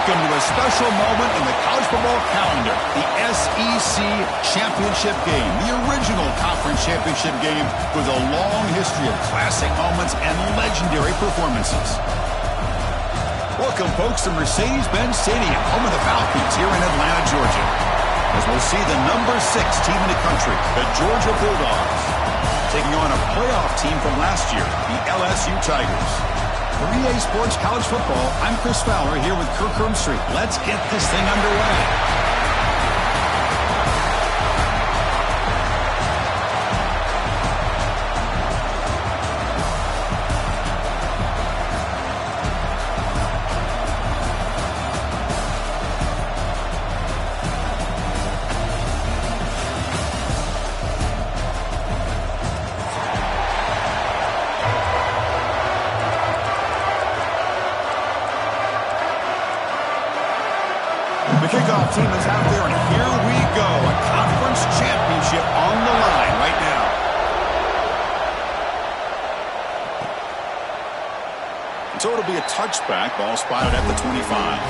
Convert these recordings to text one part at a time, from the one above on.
Welcome to a special moment in the college football calendar, the SEC championship game, the original conference championship game with a long history of classic moments and legendary performances. Welcome, folks, to Mercedes-Benz Stadium, home of the Falcons here in Atlanta, Georgia, as we'll see the number 6 team in the country, the Georgia Bulldogs, taking on a playoff team from last year, the LSU Tigers. For EA Sports College Football, I'm Chris Fowler here with Kirk Hermstreet. Let's get this thing underway. The kickoff team is out there, and here we go. A conference championship on the line right now. And so it'll be a touchback. Ball spotted at the 25.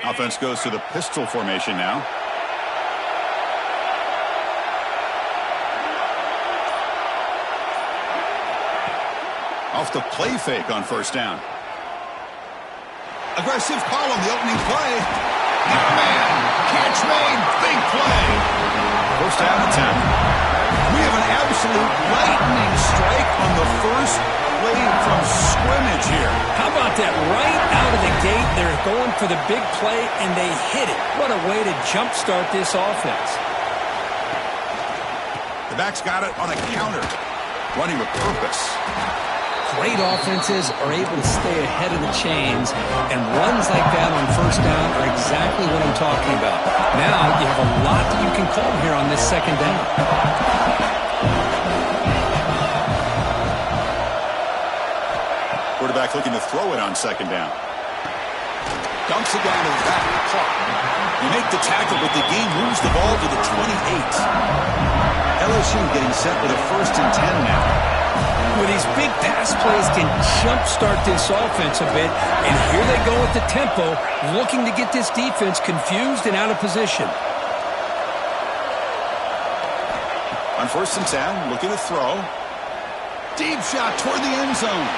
Offense goes to the pistol formation now. Off the play fake on first down. Aggressive call on the opening play. Man, catch made, big play. First down and 10. We have an absolute lightning strike on the first play from scrimmage here. How about that? Right out of the gate, they're going for the big play, and they hit it. What a way to jumpstart this offense. The back's got it on a counter. Running with purpose. Great offenses are able to stay ahead of the chains, and runs like that on first down are exactly what I'm talking about. Now you have a lot that you can call here on this second down. Quarterback looking to throw it on second down. Dumps it down to the back. You make the tackle, but the game moves the ball to the 28. LSU getting set with a 1st and 10 now. Well, these big pass plays can jumpstart this offense a bit, and here they go with the tempo, looking to get this defense confused and out of position. On 1st and 10, looking to throw. Deep shot toward the end zone.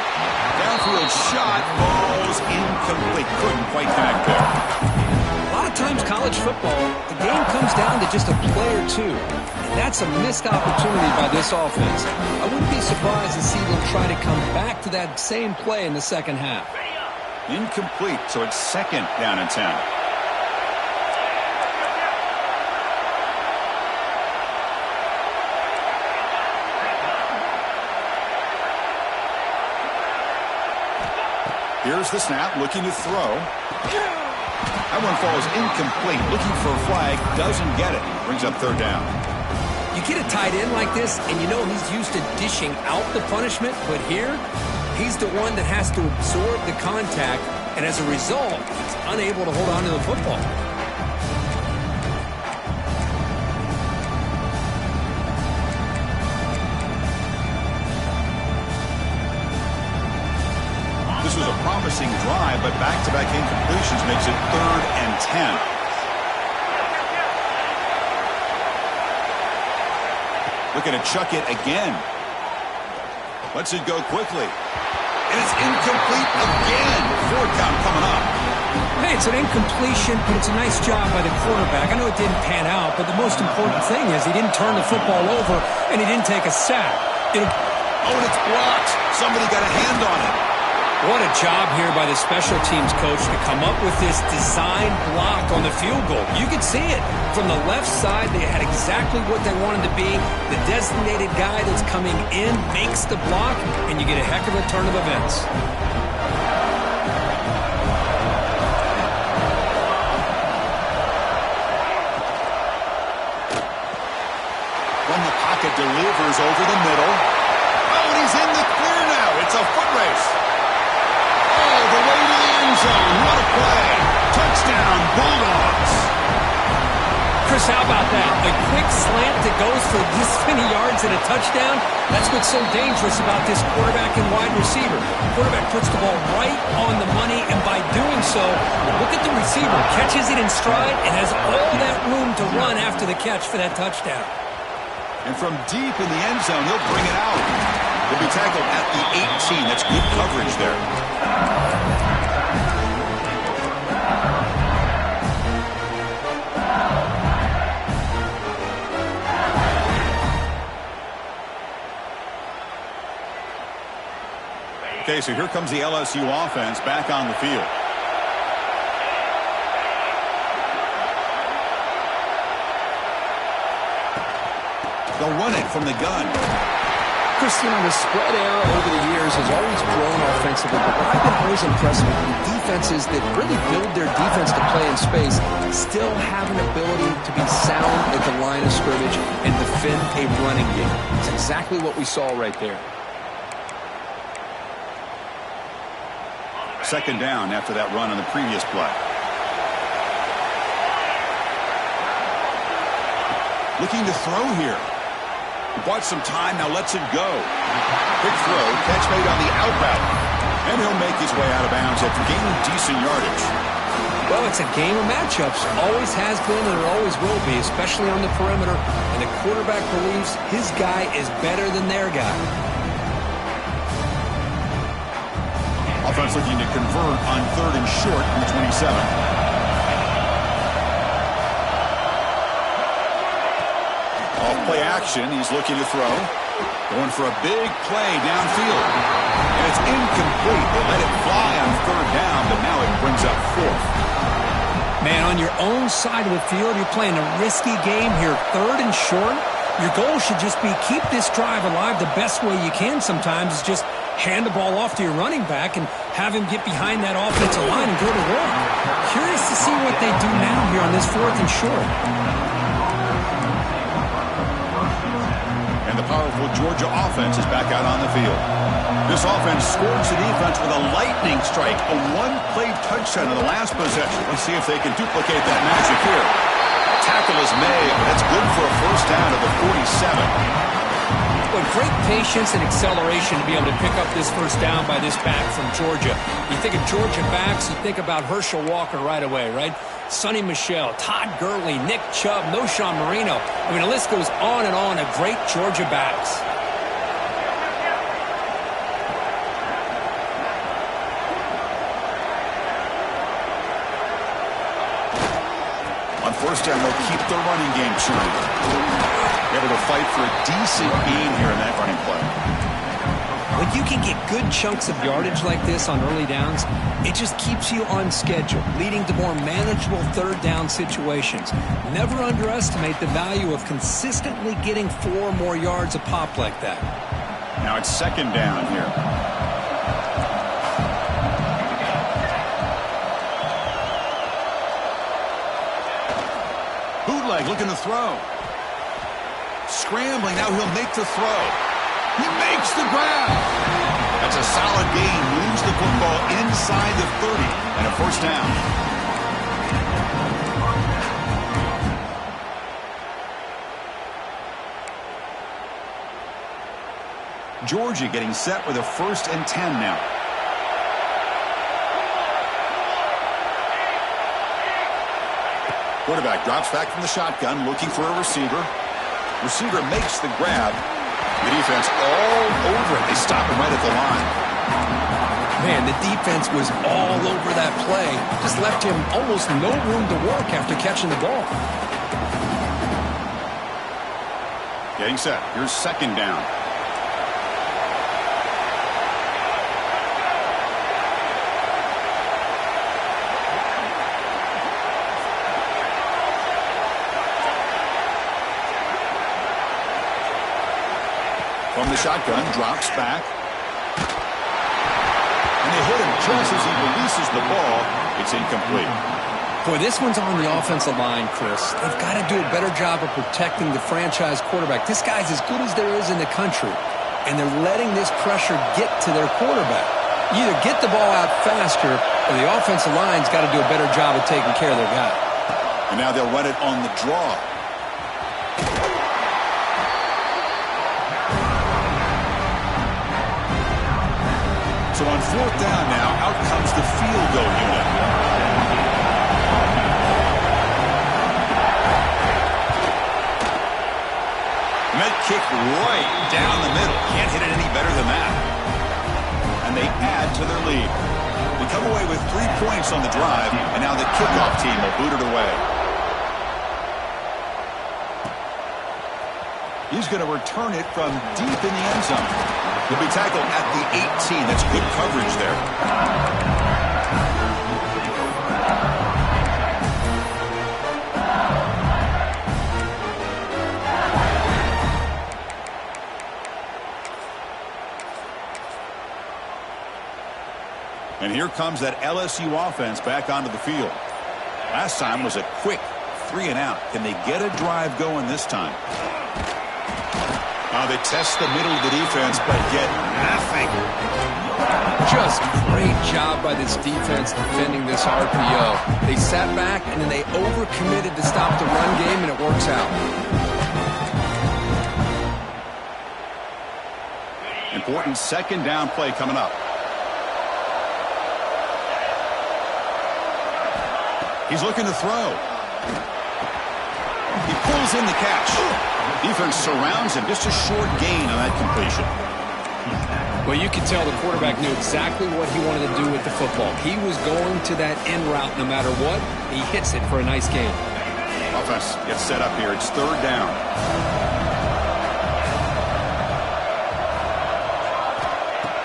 Downfield shot, ball's incomplete. Couldn't quite connect there. A lot of times college football, the game comes down to just a play or two. And that's a missed opportunity by this offense. I wouldn't be surprised to see them try to come back to that same play in the second half. Incomplete, so it's 2nd down and 10. Here's the snap, looking to throw. That one falls incomplete. Looking for a flag, doesn't get it. Brings up 3rd down. You get a tight end like this, and you know he's used to dishing out the punishment, but here, he's the one that has to absorb the contact, and as a result, he's unable to hold on to the football. This was a promising drive, but back-to-back incompletions makes it 3rd and 10. Looking to chuck it again. Lets it go quickly. And it's incomplete again. 4th count coming up. Hey, it's an incompletion, but it's a nice job by the quarterback. I know it didn't pan out, but the most important thing is he didn't turn the football over, and he didn't take a sack. Oh, and it's blocked. Somebody got a hand on it. What a job here by the special teams coach to come up with this design block on the field goal. You could see it. From the left side, they had exactly what they wanted to be. The designated guy that's coming in makes the block, and you get a heck of a turn of events. From the pocket, delivers over the middle. Oh, and he's in the clear now. It's a foot race. All the way to the end zone. What a play. Touchdown, Bulldogs. Chris, how about that? A quick slant that goes for this many yards and a touchdown. That's what's so dangerous about this quarterback and wide receiver. The quarterback puts the ball right on the money, and by doing so, look at the receiver. Catches it in stride and has all that room to run after the catch for that touchdown. And from deep in the end zone, he'll bring it out. He'll be tackled at the 18. That's good coverage there. Okay, so here comes the LSU offense back on the field. They'll run it from the gun. Chris, the spread era over the years has always grown offensively, but I've been always impressed with the defenses that really build their defense to play in space, still have an ability to be sound at the line of scrimmage and defend a running game. It's exactly what we saw right there. Second down after that run on the previous play. Looking to throw here. He bought some time, now lets it go. Quick throw, catch made on the out route. And he'll make his way out of bounds after gaining decent yardage. Well, it's a game of matchups. Always has been and it always will be, especially on the perimeter. And the quarterback believes his guy is better than their guy. Offense looking to convert on 3rd and short from the 27. Off-play action, he's looking to throw. Going for a big play downfield. And it's incomplete. They let it fly on 3rd down, but now it brings up 4th. Man, on your own side of the field, you're playing a risky game here. 3rd and short. Your goal should just be keep this drive alive the best way you can sometimes is just hand the ball off to your running back and have him get behind that offensive line and go to work. Curious to see what they do now here on this 4th and short. And the powerful Georgia offense is back out on the field. This offense scores the defense with a lightning strike, a one-play touchdown in the last possession. Let's see if they can duplicate that magic here. Tackle is made, but that's good for a first down at the 47. But great patience and acceleration to be able to pick up this first down by this back from Georgia. You think of Georgia backs, you think about Herschel Walker right away, right? Sonny Michel, Todd Gurley, Nick Chubb, Noshawn Marino. I mean, the list goes on and on of great Georgia backs. On first down, they'll keep their running game churning. Able to fight for a decent gain here in that running play. When you can get good chunks of yardage like this on early downs, it just keeps you on schedule, leading to more manageable 3rd down situations. Never underestimate the value of consistently getting 4 or more yards a pop like that. Now it's 2nd down here. Bootleg looking to throw. Scrambling, now he'll make the throw. He makes the grab. That's a solid gain. Moves the football inside the 30 and a first down. Georgia getting set with a 1st and 10 now. Quarterback drops back from the shotgun, looking for a receiver. Receiver makes the grab. The defense all over it. They stop him right at the line. Man, the defense was all over that play. Just left him almost no room to work after catching the ball. Getting set. Here's 2nd down. From the shotgun, drops back. And they hit him just as he releases the ball. It's incomplete. Boy, this one's on the offensive line, Chris. They've got to do a better job of protecting the franchise quarterback. This guy's as good as there is in the country, and they're letting this pressure get to their quarterback. You either get the ball out faster, or the offensive line's got to do a better job of taking care of their guy. And now they'll run it on the draw. So on fourth down now, out comes the field goal unit. Met kick right down the middle. Can't hit it any better than that. And they add to their lead. They come away with 3 points on the drive, and now the kickoff team will boot it away. He's going to return it from deep in the end zone. He'll be tackled at the 18. That's good coverage there. And here comes that LSU offense back onto the field. Last time was a quick 3 and out. Can they get a drive going this time? Now they test the middle of the defense, but get nothing. Just great job by this defense defending this RPO. They sat back, and then they overcommitted to stop the run game, and it works out. Important second down play coming up. He's looking to throw. He pulls in the catch. Defense surrounds him. Just a short gain on that completion. Well, you can tell the quarterback knew exactly what he wanted to do with the football. He was going to that end route no matter what. He hits it for a nice gain. Offense gets set up here. It's third down.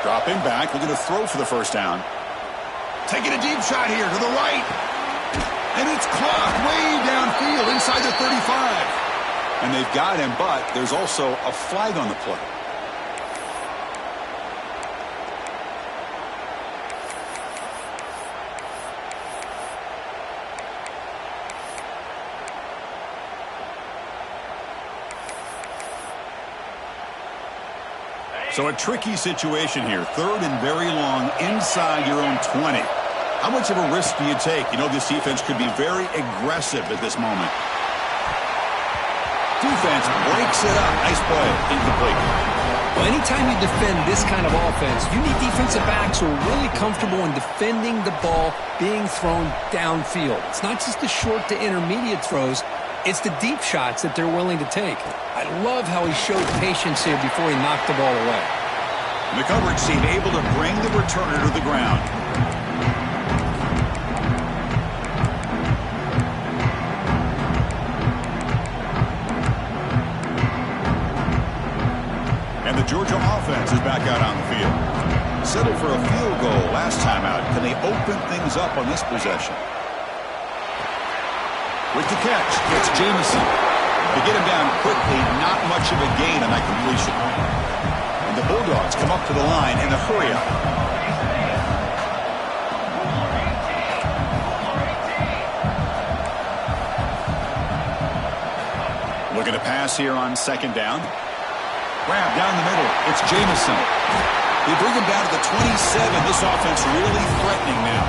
Dropping back. Looking to throw for the first down. Taking a deep shot here to the right. And it's clocked way downfield inside the 35. And they've got him, but there's also a flag on the play. So a tricky situation here. Third and very long inside your own 20. How much of a risk do you take? You know, this defense could be very aggressive at this moment. Defense breaks it up. Nice play. Incomplete. Well, anytime you defend this kind of offense, you need defensive backs who are really comfortable in defending the ball being thrown downfield. It's not just the short to intermediate throws. It's the deep shots that they're willing to take. I love how he showed patience here before he knocked the ball away. And the coverage team able to bring the returner to the ground. Georgia offense is back out on the field. Settled for a field goal last time out. Can they open things up on this possession? With the catch, it's Jamison. To get him down quickly, not much of a gain on that completion. And the Bulldogs come up to the line in a hurry-up. Looking to pass here on second down. Grab down the middle. It's Jamison. They bring him down to the 27. This offense really threatening now.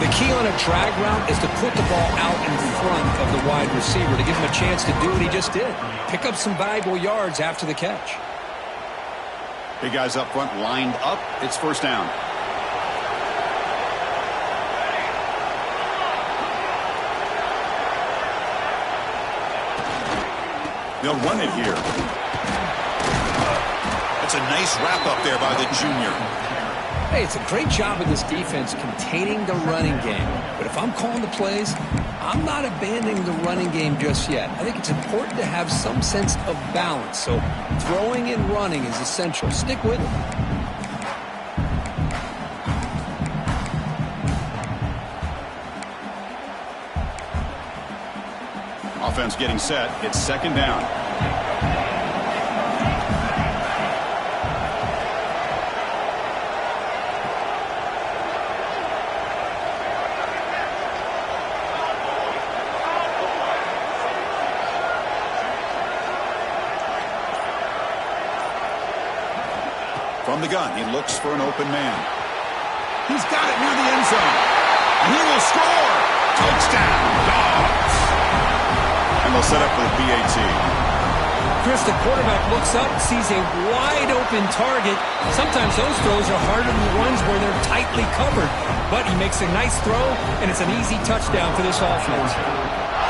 The key on a drag route is to put the ball out in front of the wide receiver to give him a chance to do what he just did. Pick up some valuable yards after the catch. Big guys up front lined up. It's first down. They'll run it here. It's a nice wrap-up there by the junior. Hey, it's a great job of this defense containing the running game. But if I'm calling the plays, I'm not abandoning the running game just yet. I think it's important to have some sense of balance. So throwing and running is essential. Stick with it. Offense getting set. It's second down. From the gun, he looks for an open man. He's got it near the end zone. And he will score. Touchdown, Dogs. And they'll set up for the PAT. Chris, the quarterback looks up, sees a wide-open target. Sometimes those throws are harder than the ones where they're tightly covered. But he makes a nice throw, and it's an easy touchdown for this offense.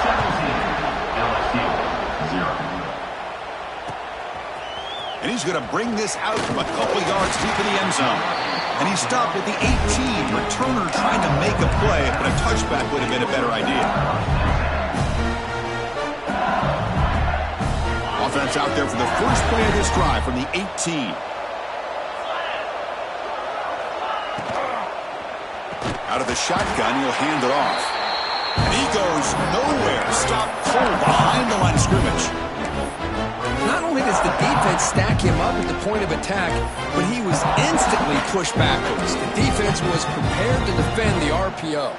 17, LSU, 0. And he's going to bring this out from a couple yards deep in the end zone. And he stopped at the 18. Returner trying to make a play, but a touchback would have been a better idea. Offense out there for the first play of this drive from the 18. Out of the shotgun, he'll hand it off. And he goes nowhere. Stopped cold behind the line of scrimmage. Not only does the defense stack him up at the point of attack, but he was instantly pushed backwards. The defense was prepared to defend the RPO.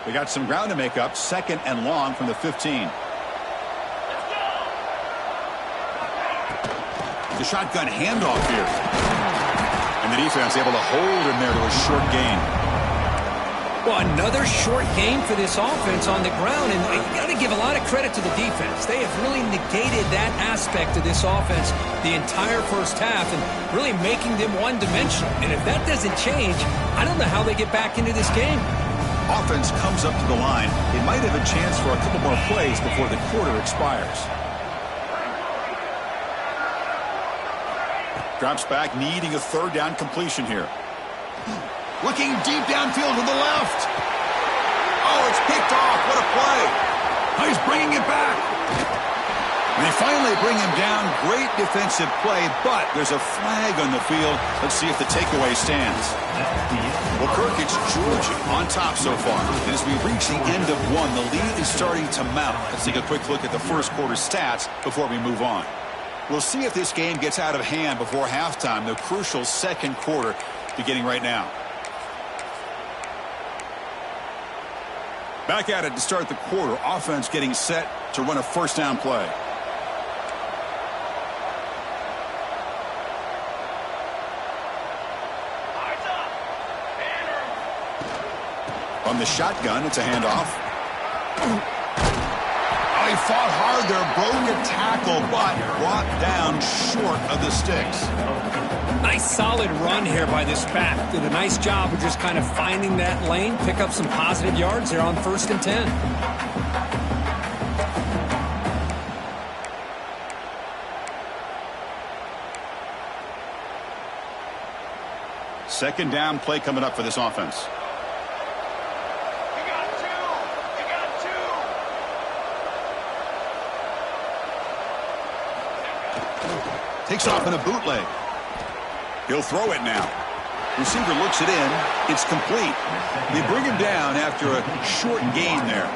They got some ground to make up, 2nd and long from the 15. The shotgun handoff here. And the defense able to hold him there to a short gain. Well, another short game for this offense on the ground, and you got to give a lot of credit to the defense. They have really negated that aspect of this offense the entire first half and really making them one-dimensional. And if that doesn't change, I don't know how they get back into this game. Offense comes up to the line. They might have a chance for a couple more plays before the quarter expires. Drops back, needing a 3rd down completion here. Looking deep downfield to the left. Oh, it's picked off. What a play. Oh, he's bringing it back. And they finally bring him down. Great defensive play, but there's a flag on the field. Let's see if the takeaway stands. Well, Kirk, it's Georgia on top so far. And as we reach the end of one, the lead is starting to mount. Let's take a quick look at the first quarter stats before we move on. We'll see if this game gets out of hand before halftime, the crucial second quarter beginning right now. Back at it to start the quarter. Offense getting set to run a first down play. On the shotgun, it's a handoff. Oh, he fought hard there, broke a tackle, but brought down short of the sticks. Nice solid run here by this back. Did a nice job of just kind of finding that lane, pick up some positive yards there on 1st and 10. Second down play coming up for this offense. Takes off in a bootleg. He'll throw it now. Receiver looks it in. It's complete. They bring him down after a short gain there.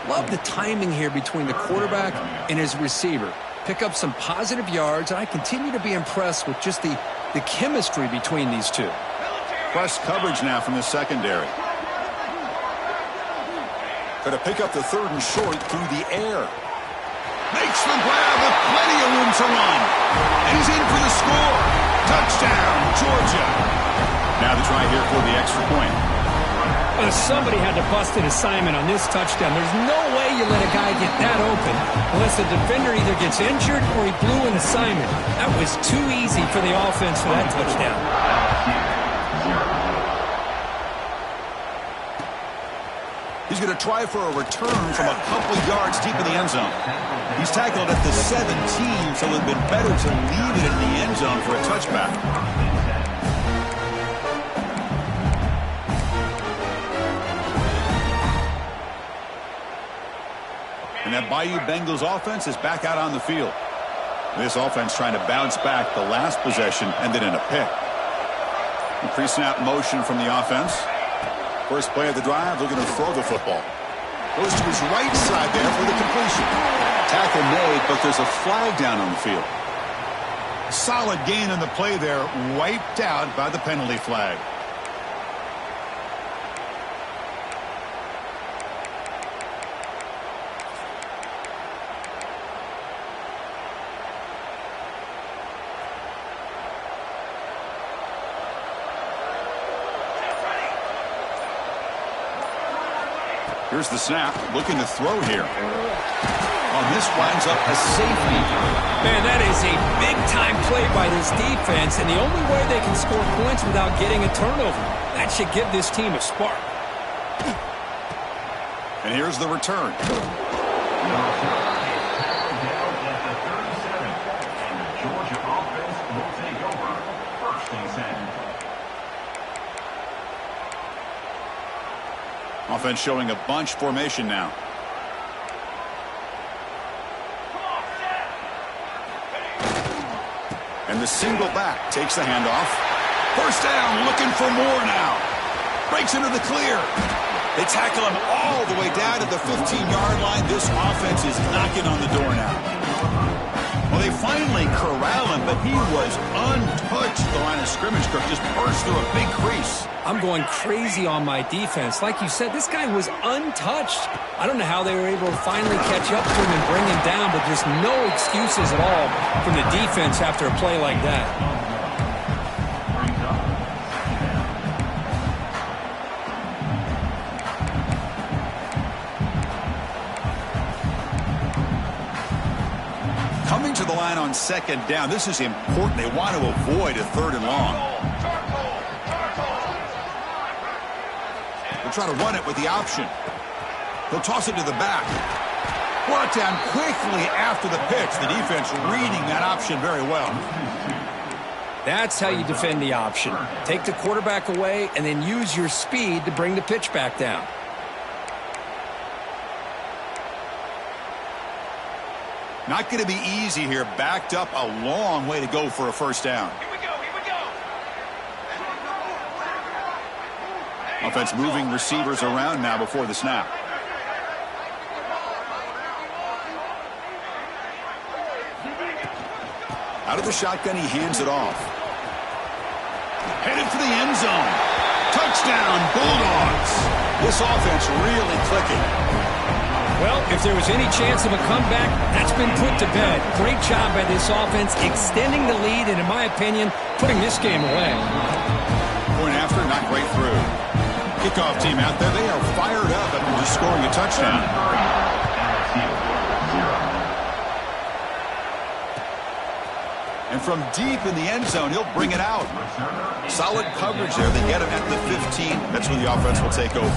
Love the timing here between the quarterback and his receiver. Pick up some positive yards, and I continue to be impressed with just the chemistry between these two. Press coverage now from the secondary. Going to pick up the 3rd and short through the air. Makes the grab with plenty of room to run. And he's in for the score. Touchdown, Georgia. Now the try here for the extra point. Well, somebody had to bust an assignment on this touchdown. There's no way you let a guy get that open unless the defender either gets injured or he blew an assignment. That was too easy for the offense for that touchdown. He's going to try for a return from a couple yards deep in the end zone. He's tackled at the 17, so it would have been better to leave it in the end zone for a touchback. And that Bayou Bengals offense is back out on the field. This offense trying to bounce back the last possession, ended in a pick. Pre-snap motion from the offense. First play of the drive, looking to throw the football. Goes to his right side there for the completion. Tackle made, but there's a flag down on the field. Solid gain on the play there, wiped out by the penalty flag. Here's the snap, looking to throw here. Oh, this winds up a safety. Man, that is a big-time play by this defense, and the only way they can score points without getting a turnover. That should give this team a spark. And here's the return. Offense showing a bunch formation now. And the single back takes the handoff. First down, looking for more now. Breaks into the clear. They tackle him all the way down to the 15-yard line. This offense is knocking on the door now. Well, they finally corral him, but he was untouched at the line of scrimmage. Kirk just burst through a big crease. I'm going crazy on my defense. Like you said, this guy was untouched. I don't know how they were able to finally catch up to him and bring him down, but just no excuses at all from the defense after a play like that. Coming to the line on second down, this is important. They want to avoid a third and long. They'll try to run it with the option. They'll toss it to the back. Brought down quickly after the pitch. The defense reading that option very well. That's how you defend the option. Take the quarterback away and then use your speed to bring the pitch back down. Not going to be easy here. Backed up a long way to go for a first down. Here we go. Offense moving receivers around now before the snap. Out of the shotgun, he hands it off. Headed for the end zone. Touchdown, Bulldogs. This offense really clicking. Well, if there was any chance of a comeback, that's been put to bed. Great job by this offense extending the lead and, in my opinion, putting this game away. Point after, not great through. Kickoff team out there, they are fired up after just scoring a touchdown. And from deep in the end zone, he'll bring it out. Solid coverage there. They get him at the 15. That's when the offense will take over.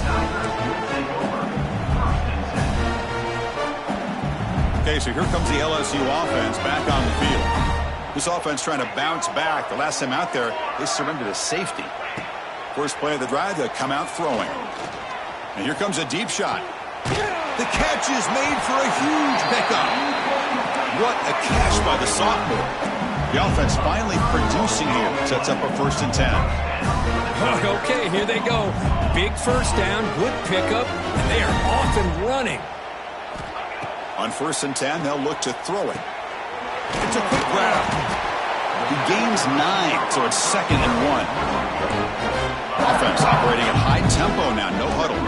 Okay, so here comes the LSU offense back on the field. This offense trying to bounce back. The last time out there, they surrendered a safety. First play of the drive, they'll come out throwing. And here comes a deep shot. The catch is made for a huge pickup. What a catch by the sophomore. The offense finally producing here. Sets up a 1st and 10. Okay, here they go. Big first down, good pickup, and they are off and running. On 1st and 10, they'll look to throw it. It's a quick grab. He gains 9, so it's 2nd and 1. Offense operating at high tempo now, no huddle.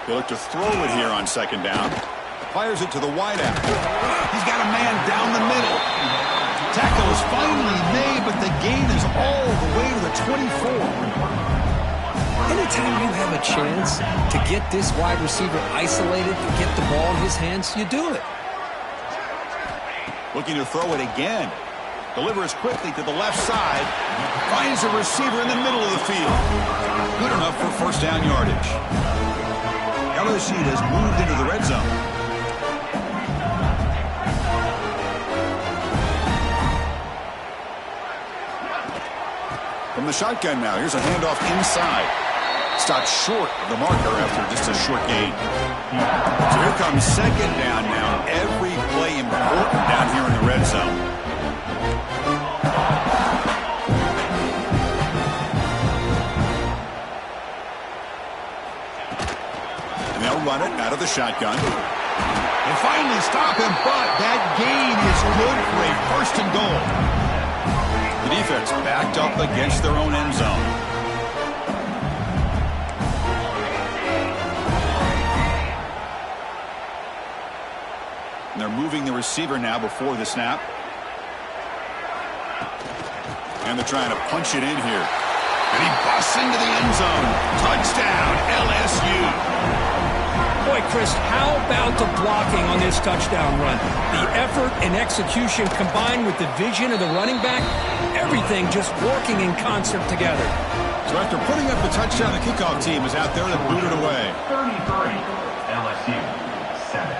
They look to throw it here on 2nd down. Fires it to the wideout. He's got a man down the middle. Tackle is finally made, but the gain is all the way to the 24. Anytime you have a chance to get this wide receiver isolated, to get the ball in his hands, you do it. Looking to throw it again. Delivers quickly to the left side. Finds a receiver in the middle of the field. Good enough for 1st down yardage. LSU has moved into the red zone. From the shotgun now, here's a handoff inside. Stopped short of the marker after just a short gain. So here comes 2nd down now. Every play important down here in the red zone. And they'll run it out of the shotgun. They finally stop him, but that gain is good for a 1st and goal. The defense backed up against their own end zone. And they're moving the receiver now before the snap. And they're trying to punch it in here. And he busts into the end zone. Touchdown, LSU. Boy, Chris, how about the blocking on this touchdown run? The effort and execution combined with the vision of the running back, everything just working in concert together. So after putting up the touchdown, the kickoff team is out there to boot it away. 33, LSU, 7.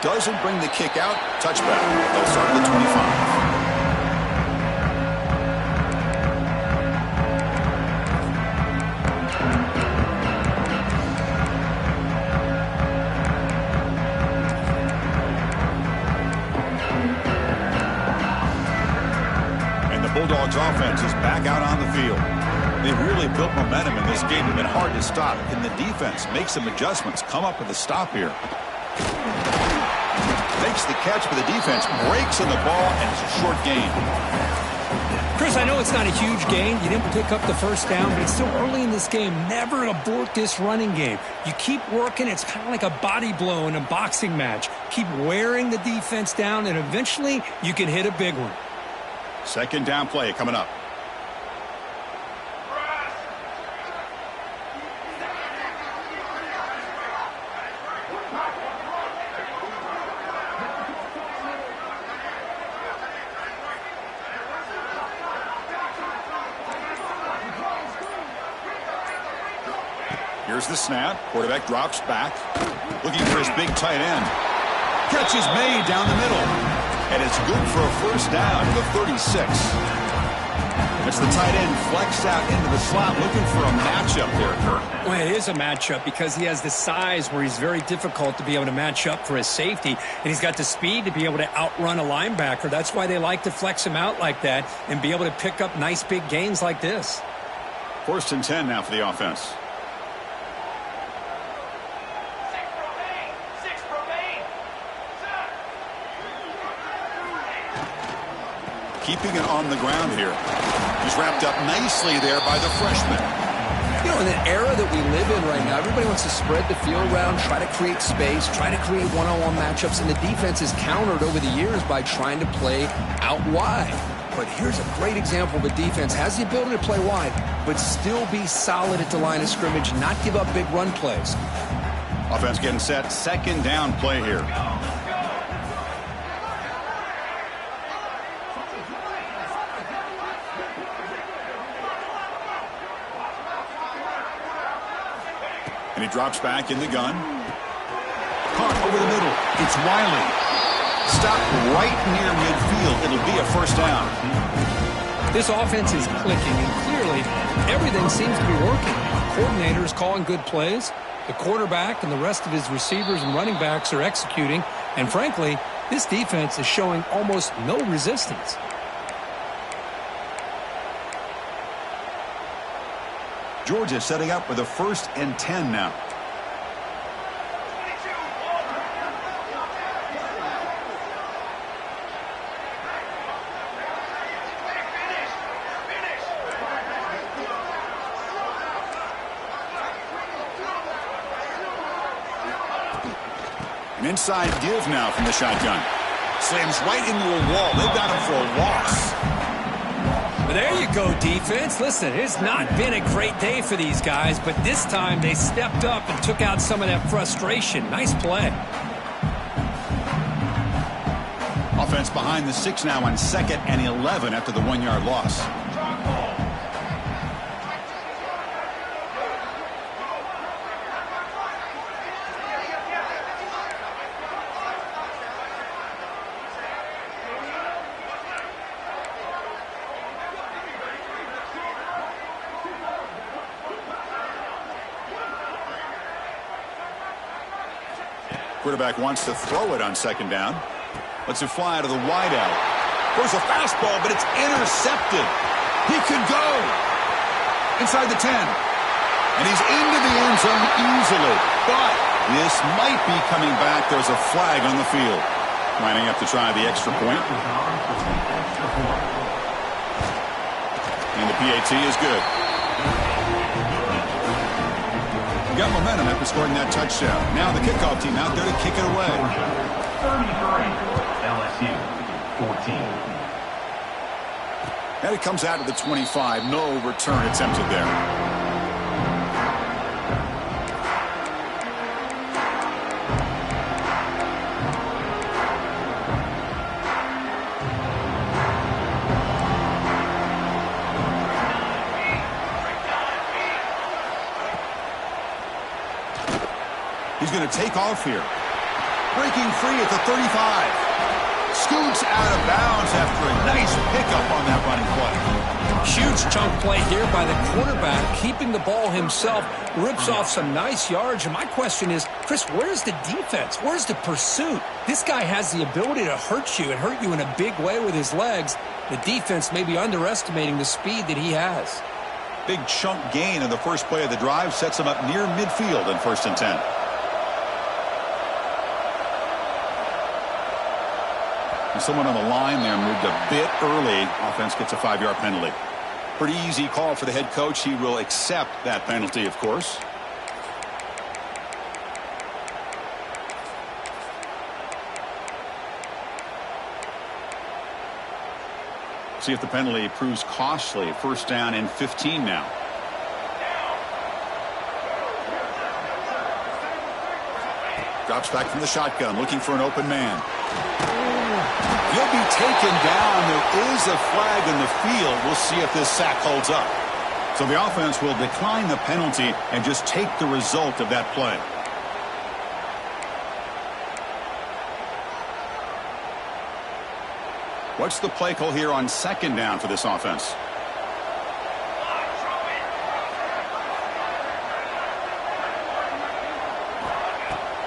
Doesn't bring the kick out. Touchback. They'll start at the 25. Bulldogs offense is back out on the field. They've really built momentum in this game. They've been hard to stop. Can the defense make some adjustments? Come up with a stop here. Makes the catch, but the defense breaks on the ball, and it's a short gain. Chris, I know it's not a huge gain. You didn't pick up the first down, but it's still early in this game. Never abort this running game. You keep working. It's kind of like a body blow in a boxing match. Keep wearing the defense down, and eventually you can hit a big one. Second down play coming up. Here's the snap. Quarterback drops back. Looking for his big tight end. Catch is made down the middle. And it's good for a first down to the 36. It's the tight end flexed out into the slot, looking for a matchup there, Kurt. Well, it is a matchup because he has the size where he's very difficult to be able to match up for his safety, and he's got the speed to be able to outrun a linebacker. That's why they like to flex him out like that and be able to pick up nice big gains like this. 1st and 10 now for the offense. Keeping it on the ground here. He's wrapped up nicely there by the freshman. You know, in the era that we live in right now, everybody wants to spread the field around, try to create space, try to create one-on-one matchups, and the defense is countered over the years by trying to play out wide. But here's a great example of a defense has the ability to play wide, but still be solid at the line of scrimmage, not give up big run plays. Offense getting set. Second down play here. And he drops back in the gun. Caught over the middle. It's Wiley. Stopped right near midfield. It'll be a first down. This offense is clicking, and clearly everything seems to be working. The coordinator is calling good plays. The quarterback and the rest of his receivers and running backs are executing. And frankly, this defense is showing almost no resistance. Georgia setting up with a 1st and 10 now. An inside give now from the shotgun. Slams right into a wall. They've got him for a loss. But there you go, defense. Listen, it's not been a great day for these guys, but this time they stepped up and took out some of that frustration. Nice play. Offense behind the 6 now on 2nd and 11 after the 1-yard loss. Quarterback wants to throw it on 2nd down. Lets it fly out of the wideout. Goes a fastball, but it's intercepted. He could go inside the 10. And he's into the end zone easily. But this might be coming back. There's a flag on the field. Lining up to try the extra point. And the PAT is good. Got momentum after scoring that touchdown. Now the kickoff team out there to kick it away. 33, LSU, 14. And it comes out to the 25. No return attempted there. He's going to take off here. Breaking free at the 35. Scoots out of bounds after a nice pickup on that running play. Huge chunk play here by the quarterback, keeping the ball himself, rips off some nice yards. And my question is, Chris, where's the defense? Where's the pursuit? This guy has the ability to hurt you and hurt you in a big way with his legs. The defense may be underestimating the speed that he has. Big chunk gain in the first play of the drive sets him up near midfield in 1st and 10. Someone on the line there moved a bit early. Offense gets a 5-yard penalty. Pretty easy call for the head coach. He will accept that penalty, of course. See if the penalty proves costly. 1st down and 15 now. Drops back from the shotgun, looking for an open man. He'll be taken down. There is a flag in the field. We'll see if this sack holds up. So the offense will decline the penalty and just take the result of that play. What's the play call here on 2nd down for this offense?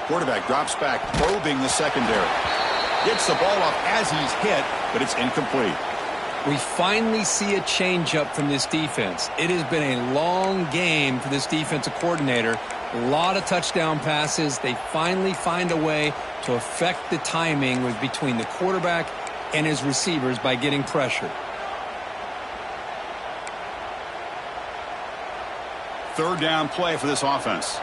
Quarterback drops back, probing the secondary. Gets the ball off as he's hit, but it's incomplete. We finally see a changeup from this defense. It has been a long game for this defensive coordinator. A lot of touchdown passes. They finally find a way to affect the timing between the quarterback and his receivers by getting pressure. 3rd down play for this offense.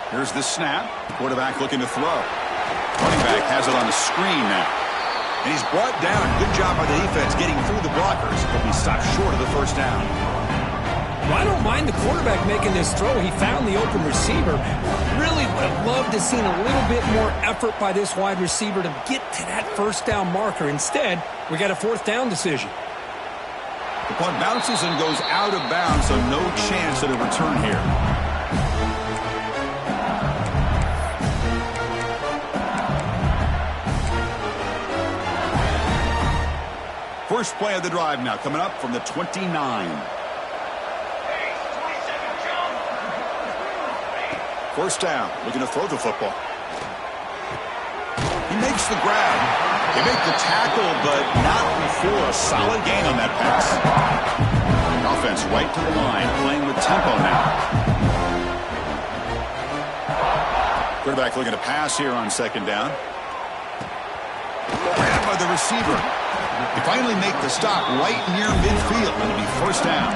Here's the snap. Quarterback looking to throw. Running back has it on the screen now. And he's brought down. Good job by the defense getting through the blockers. But he stopped short of the 1st down. Well, I don't mind the quarterback making this throw. He found the open receiver. Really would have loved to seen a little bit more effort by this wide receiver to get to that 1st down marker. Instead, we got a 4th down decision. The punt bounces and goes out of bounds, so no chance at a return here. First play of the drive now coming up from the 29. First down, looking to throw the football. He makes the grab. They make the tackle, but not before a solid gain on that pass. Offense right to the line, playing with tempo now. Quarterback looking to pass here on 2nd down. Grabbed by the receiver. They finally make the stop right near midfield. It'll be 1st down.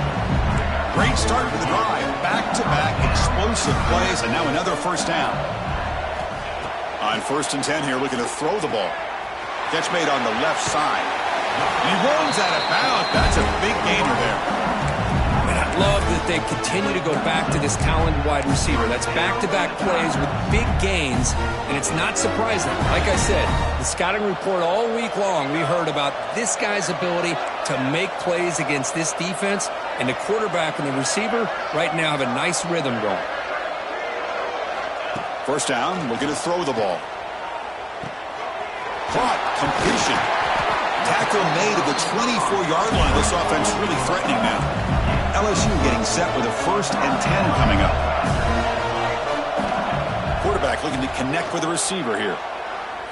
Great start to the drive. Back-to-back explosive plays, and now another 1st down. On 1st and 10 here, looking to throw the ball. Catch made on the left side. He rolls out of bounds. That's a big gainer there. And I love that they continue to go back to this talented wide receiver. That's back-to-back plays with big gains, and it's not surprising. Like I said, the scouting report all week long, we heard about this guy's ability to make plays against this defense, and the quarterback and the receiver right now have a nice rhythm going. 1st down, looking to throw the ball. Caught, completion. Tackle made at the 24-yard line. This offense really threatening now. LSU getting set with a 1st and 10 coming up. Quarterback looking to connect with the receiver here.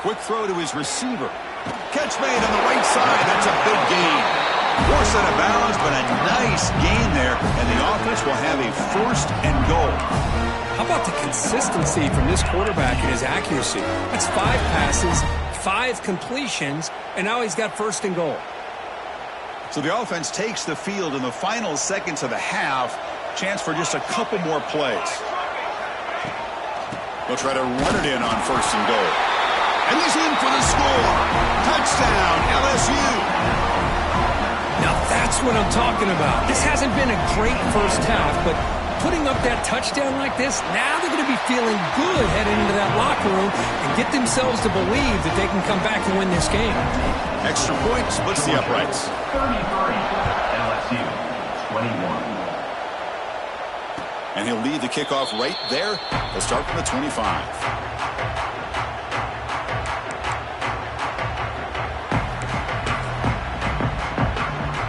Quick throw to his receiver. Catch made on the right side. That's a big gain. Forced out of bounds, but a nice gain there. And the offense will have a 1st and goal. How about the consistency from this quarterback and his accuracy? That's 5 passes, 5 completions, and now he's got 1st and goal. So the offense takes the field in the final seconds of the half. Chance for just a couple more plays. They'll try to run it in on 1st and goal. And he's in for the score. Touchdown, LSU. Now that's what I'm talking about. This hasn't been a great first half, but putting up that touchdown like this, now they're going to be feeling good heading into that locker room and get themselves to believe that they can come back and win this game. Extra point splits the uprights. 33, LSU 21. And he'll lead the kickoff right there. They'll start from the 25.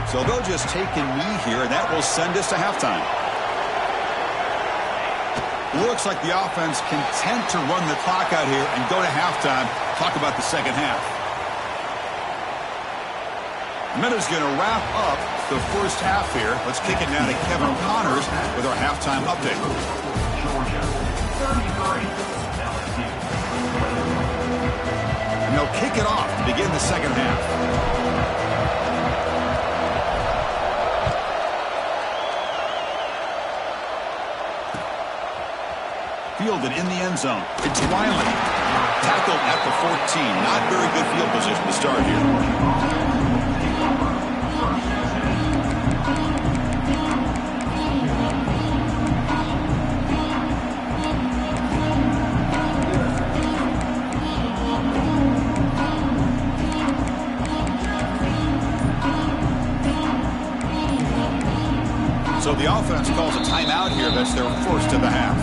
So they'll just take a knee here, and that will send us to halftime. Looks like the offense content to run the clock out here and go to halftime. Talk about the second half. Minuta's going to wrap up the first half here. Let's kick it now to Kevin Connors with our halftime update. Georgia 33, LSU 21. And they'll kick it off to begin the second half. Fielded in the end zone. It's Riley. Tackled at the 14. Not very good field position to start here. So the offense calls a timeout here. That's their first of the half.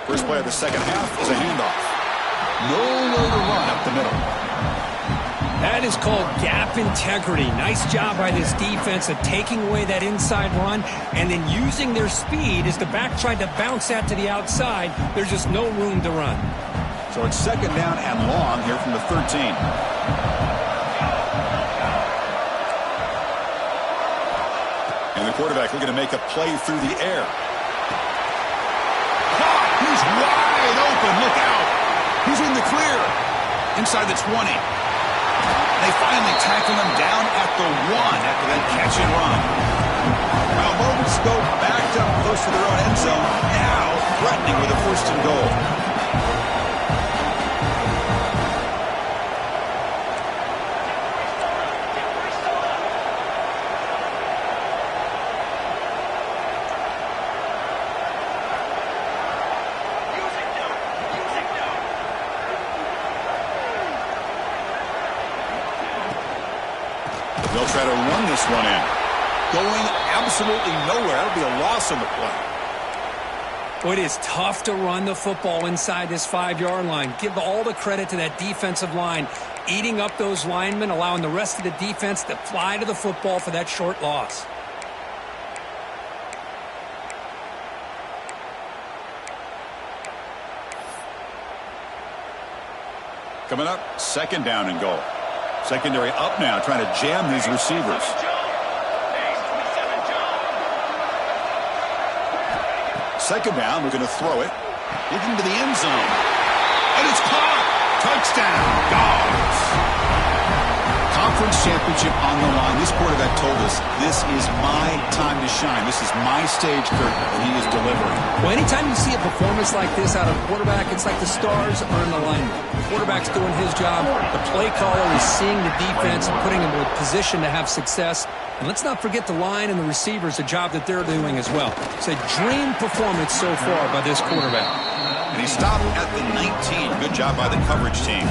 First play of the second half is a handoff. Nowhere to run up the middle. That is called gap integrity. Nice job by this defense of taking away that inside run and then using their speed as the back tried to bounce that to the outside. There's just no room to run. So it's second down and long here from the 13. And the quarterback looking to make a play through the air. He's wide open. Look out. He's in the clear. Inside the 20. They finally tackle him down at the 1 after that catch and run. Well, moments ago, backed up close to their own end zone. Now threatening with a 1st and goal. They'll try to run this one in. Going absolutely nowhere. That'll be a loss on the play. Well, it is tough to run the football inside this 5-yard line. Give all the credit to that defensive line, eating up those linemen, allowing the rest of the defense to fly to the football for that short loss. Coming up, second down and goal. Secondary up now, trying to jam these receivers. Second down, we're going to throw it. Looking to the end zone. And it's caught. Touchdown, Dogs. Conference championship on the line. This quarterback told us, this is my time to shine. This is my stage, Kurt, and he is delivering. Well, anytime you see a performance like this out of a quarterback, it's like the stars are in alignment. The quarterback's doing his job. The play caller is seeing the defense and putting him in a position to have success. And let's not forget the line and the receivers, the job that they're doing as well. It's a dream performance so far by this quarterback. And he stopped at the 19. Good job by the coverage team.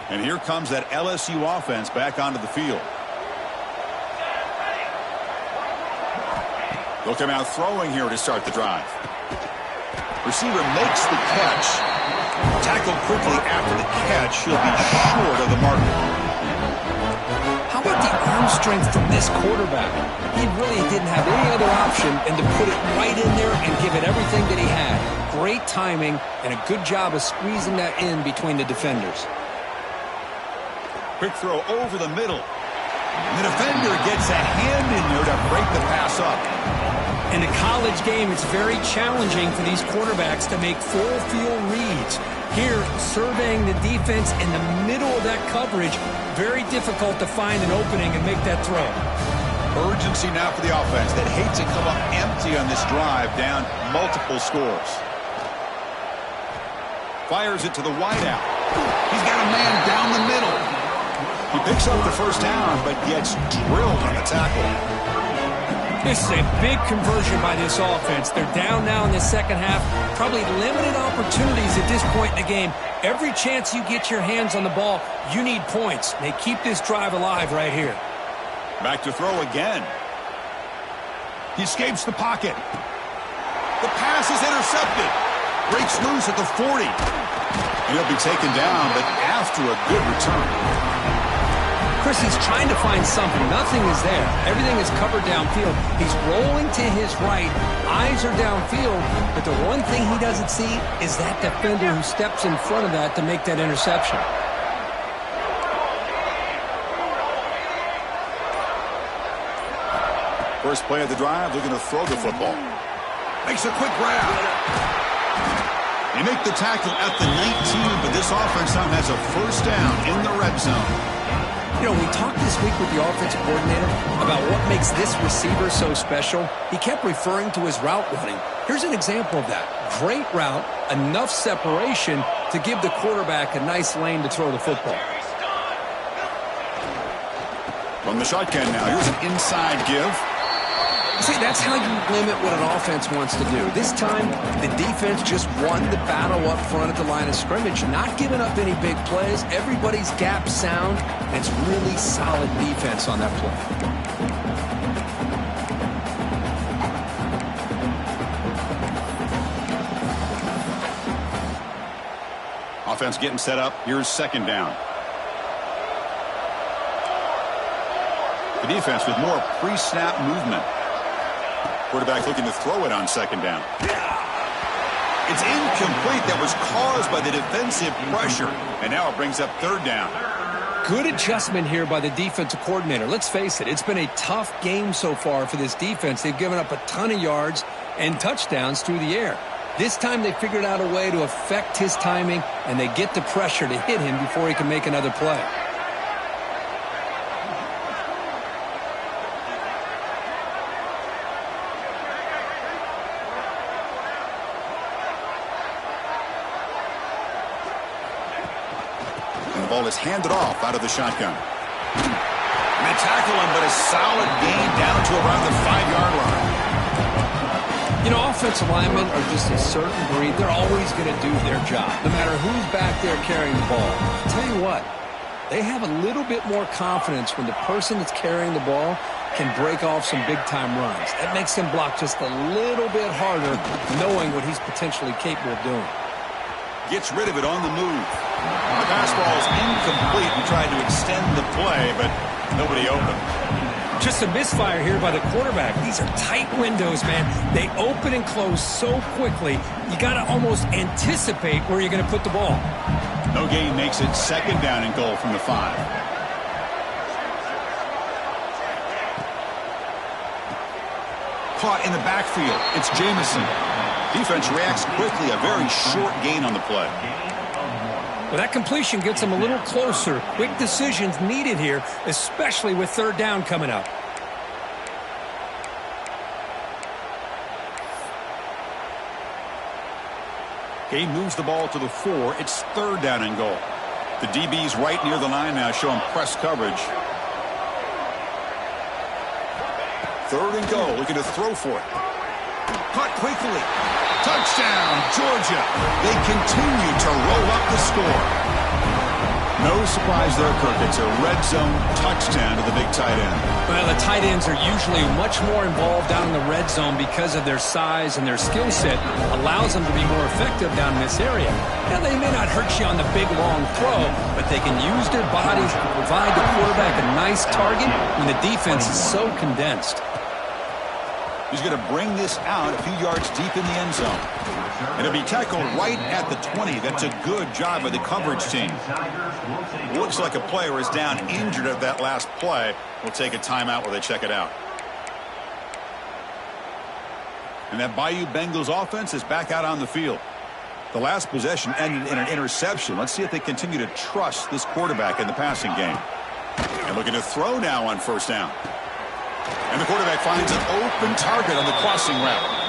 And here comes that LSU offense back onto the field. They'll come out throwing here to start the drive. Receiver makes the catch. Tackled quickly after the catch. He'll be short of the marker. How about the arm strength from this quarterback. He really didn't have any other option than to put it right in there and give it everything that he had. Great timing and a good job of squeezing that in between the defenders. Quick throw over the middle. The defender gets a hand in there to break the pass up. In a college game, it's very challenging for these quarterbacks to make full field reads. Here, surveying the defense in the middle of that coverage, very difficult to find an opening and make that throw. Urgency now for the offense that hates to come up empty on this drive, down multiple scores. Fires it to the wideout. He's got a man down the middle. He picks up the first down, but gets drilled on the tackle. This is a big conversion by this offense. They're down now in the second half. Probably limited opportunities at this point in the game. Every chance you get your hands on the ball, you need points. They keep this drive alive right here. Back to throw again. He escapes the pocket. The pass is intercepted. Breaks loose at the 40. And he'll be taken down, but after a good return. Chris, he's trying to find something. Nothing is there. Everything is covered downfield. He's rolling to his right. Eyes are downfield. But the one thing he doesn't see is that defender who steps in front of that to make that interception. First play of the drive, looking to throw the football. Makes a quick grab. They make the tackle at the 19, but this offense now has a first down in the red zone. You know, we talked this week with the offensive coordinator about what makes this receiver so special. He kept referring to his route running. Here's an example of that. Great route, enough separation to give the quarterback a nice lane to throw the football. From the shotgun now, here's an inside give. See, that's how you limit what an offense wants to do. This time, the defense just won the battle up front at the line of scrimmage, not giving up any big plays. Everybody's gap sound, and it's really solid defense on that play. Offense getting set up. Here's second down. The defense with more pre-snap movement. Quarterback looking to throw it on second down. It's incomplete. That was caused by the defensive pressure. And now it brings up third down. Good adjustment here by the defensive coordinator. Let's face it, it's been a tough game so far for this defense. They've given up a ton of yards and touchdowns through the air. This time they figured out a way to affect his timing, and they get the pressure to hit him before he can make another play. Ball is handed off out of the shotgun. And they tackle him, but a solid gain down to around the 5-yard line. You know, offensive linemen are just a certain breed. They're always going to do their job, no matter who's back there carrying the ball. I'll tell you what, they have a little bit more confidence when the person that's carrying the ball can break off some big-time runs. That makes him block just a little bit harder, knowing what he's potentially capable of doing. Gets rid of it on the move. The pass ball is incomplete and tried to extend the play, but nobody open. Just a misfire here by the quarterback. These are tight windows, man. They open and close so quickly, you got to almost anticipate where you're going to put the ball. No gain makes it second down and goal from the 5. Caught in the backfield. It's Jamison. Defense reacts quickly. A very short gain on the play. Well, that completion gets them a little closer. Quick decisions needed here, especially with third down coming up. He moves the ball to the 4. It's third down and goal. The DB's right near the line now, showing press coverage. Third and goal, looking to throw for it. Caught quickly. Touchdown, Georgia. They continue to roll up the score. No surprise there, Kirk. It's a red zone touchdown to the big tight end. Well, the tight ends are usually much more involved down in the red zone because of their size and their skill set allows them to be more effective down in this area. Now, they may not hurt you on the big, long throw, but they can use their bodies to provide the quarterback a nice target when the defense is so condensed. He's going to bring this out a few yards deep in the end zone. And it'll be tackled right at the 20. That's a good job by the coverage team. Looks like a player is down injured at that last play. We'll take a timeout while they check it out. And that Bayou Bengals offense is back out on the field. The last possession ended in an interception. Let's see if they continue to trust this quarterback in the passing game. And looking to throw now on first down. And the quarterback finds an open target on the crossing route.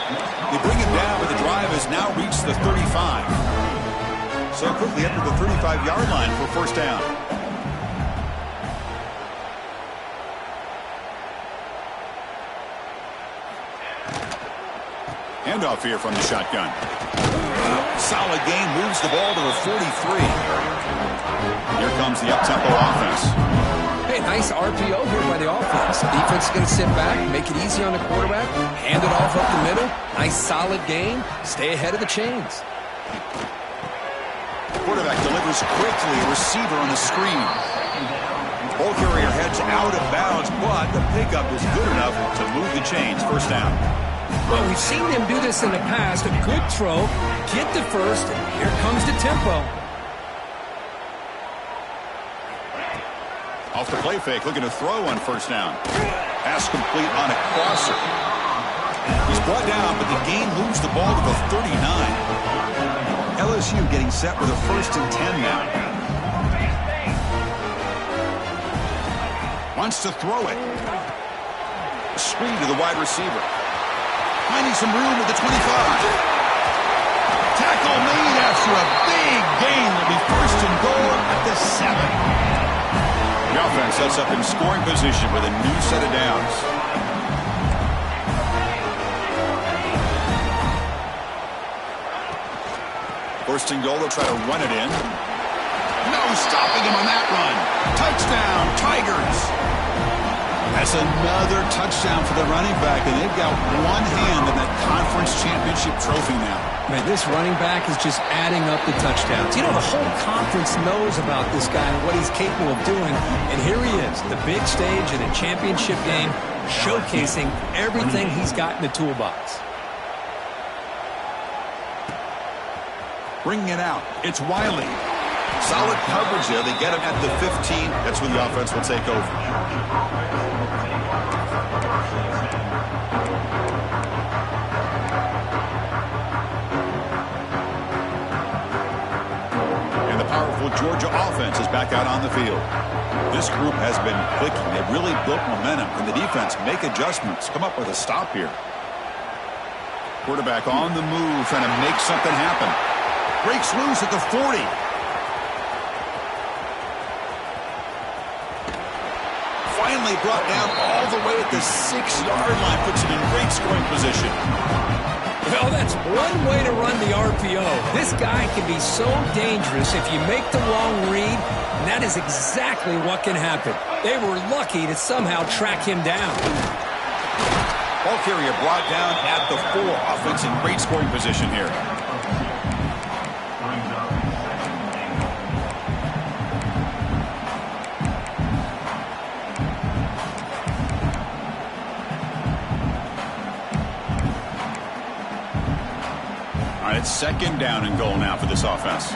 They bring him down, but the drive has now reached the 35. So quickly up to the 35-yard line for first down. Handoff here from the shotgun. Solid gain, moves the ball to the 43. Here comes the up-tempo offense. Hey, nice RPO here by the offense. Defense is going to sit back, make it easy on the quarterback, hand it off up the middle. Nice solid game. Stay ahead of the chains. Quarterback delivers quickly. Receiver on the screen. Ball carrier heads out of bounds, but the pickup is good enough to move the chains. First down. Well, we've seen them do this in the past. A good throw, get the first, and here comes the tempo. Off the play fake, looking to throw on first down. Pass complete on a crosser. He's brought down, but the gain moves the ball to the 39. LSU getting set with a 1st and 10 now. Wants to throw it. A screen to the wide receiver. Finding some room at the 25. Tackle made after a big gain. Will be 1st and goal at the 7. The offense sets up in scoring position with a new set of downs. First and goal, they'll try to run it in. No stopping him on that run. Touchdown, Tigers. That's another touchdown for the running back, and they've got one hand in that conference championship trophy now. Man, this running back is just adding up the touchdowns. You know, the whole conference knows about this guy and what he's capable of doing. And here he is, the big stage in a championship game, showcasing everything he's got in the toolbox. Bringing it out, it's Wiley. Solid coverage there. They get him at the 15. That's when the offense will take over. Georgia offense is back out on the field. This group has been clicking. They've really built momentum, and the defense make adjustments. Come up with a stop here. Quarterback on the move, trying to make something happen. Breaks loose at the 40. Finally brought down all the way at the 6-yard line. Puts him in great scoring position. Well, that's one way to run the RPO. This guy can be so dangerous if you make the wrong read, and that is exactly what can happen. They were lucky to somehow track him down. Ball carrier brought down at the 4. Offense in great scoring position here. It's 2nd down and goal now for this offense.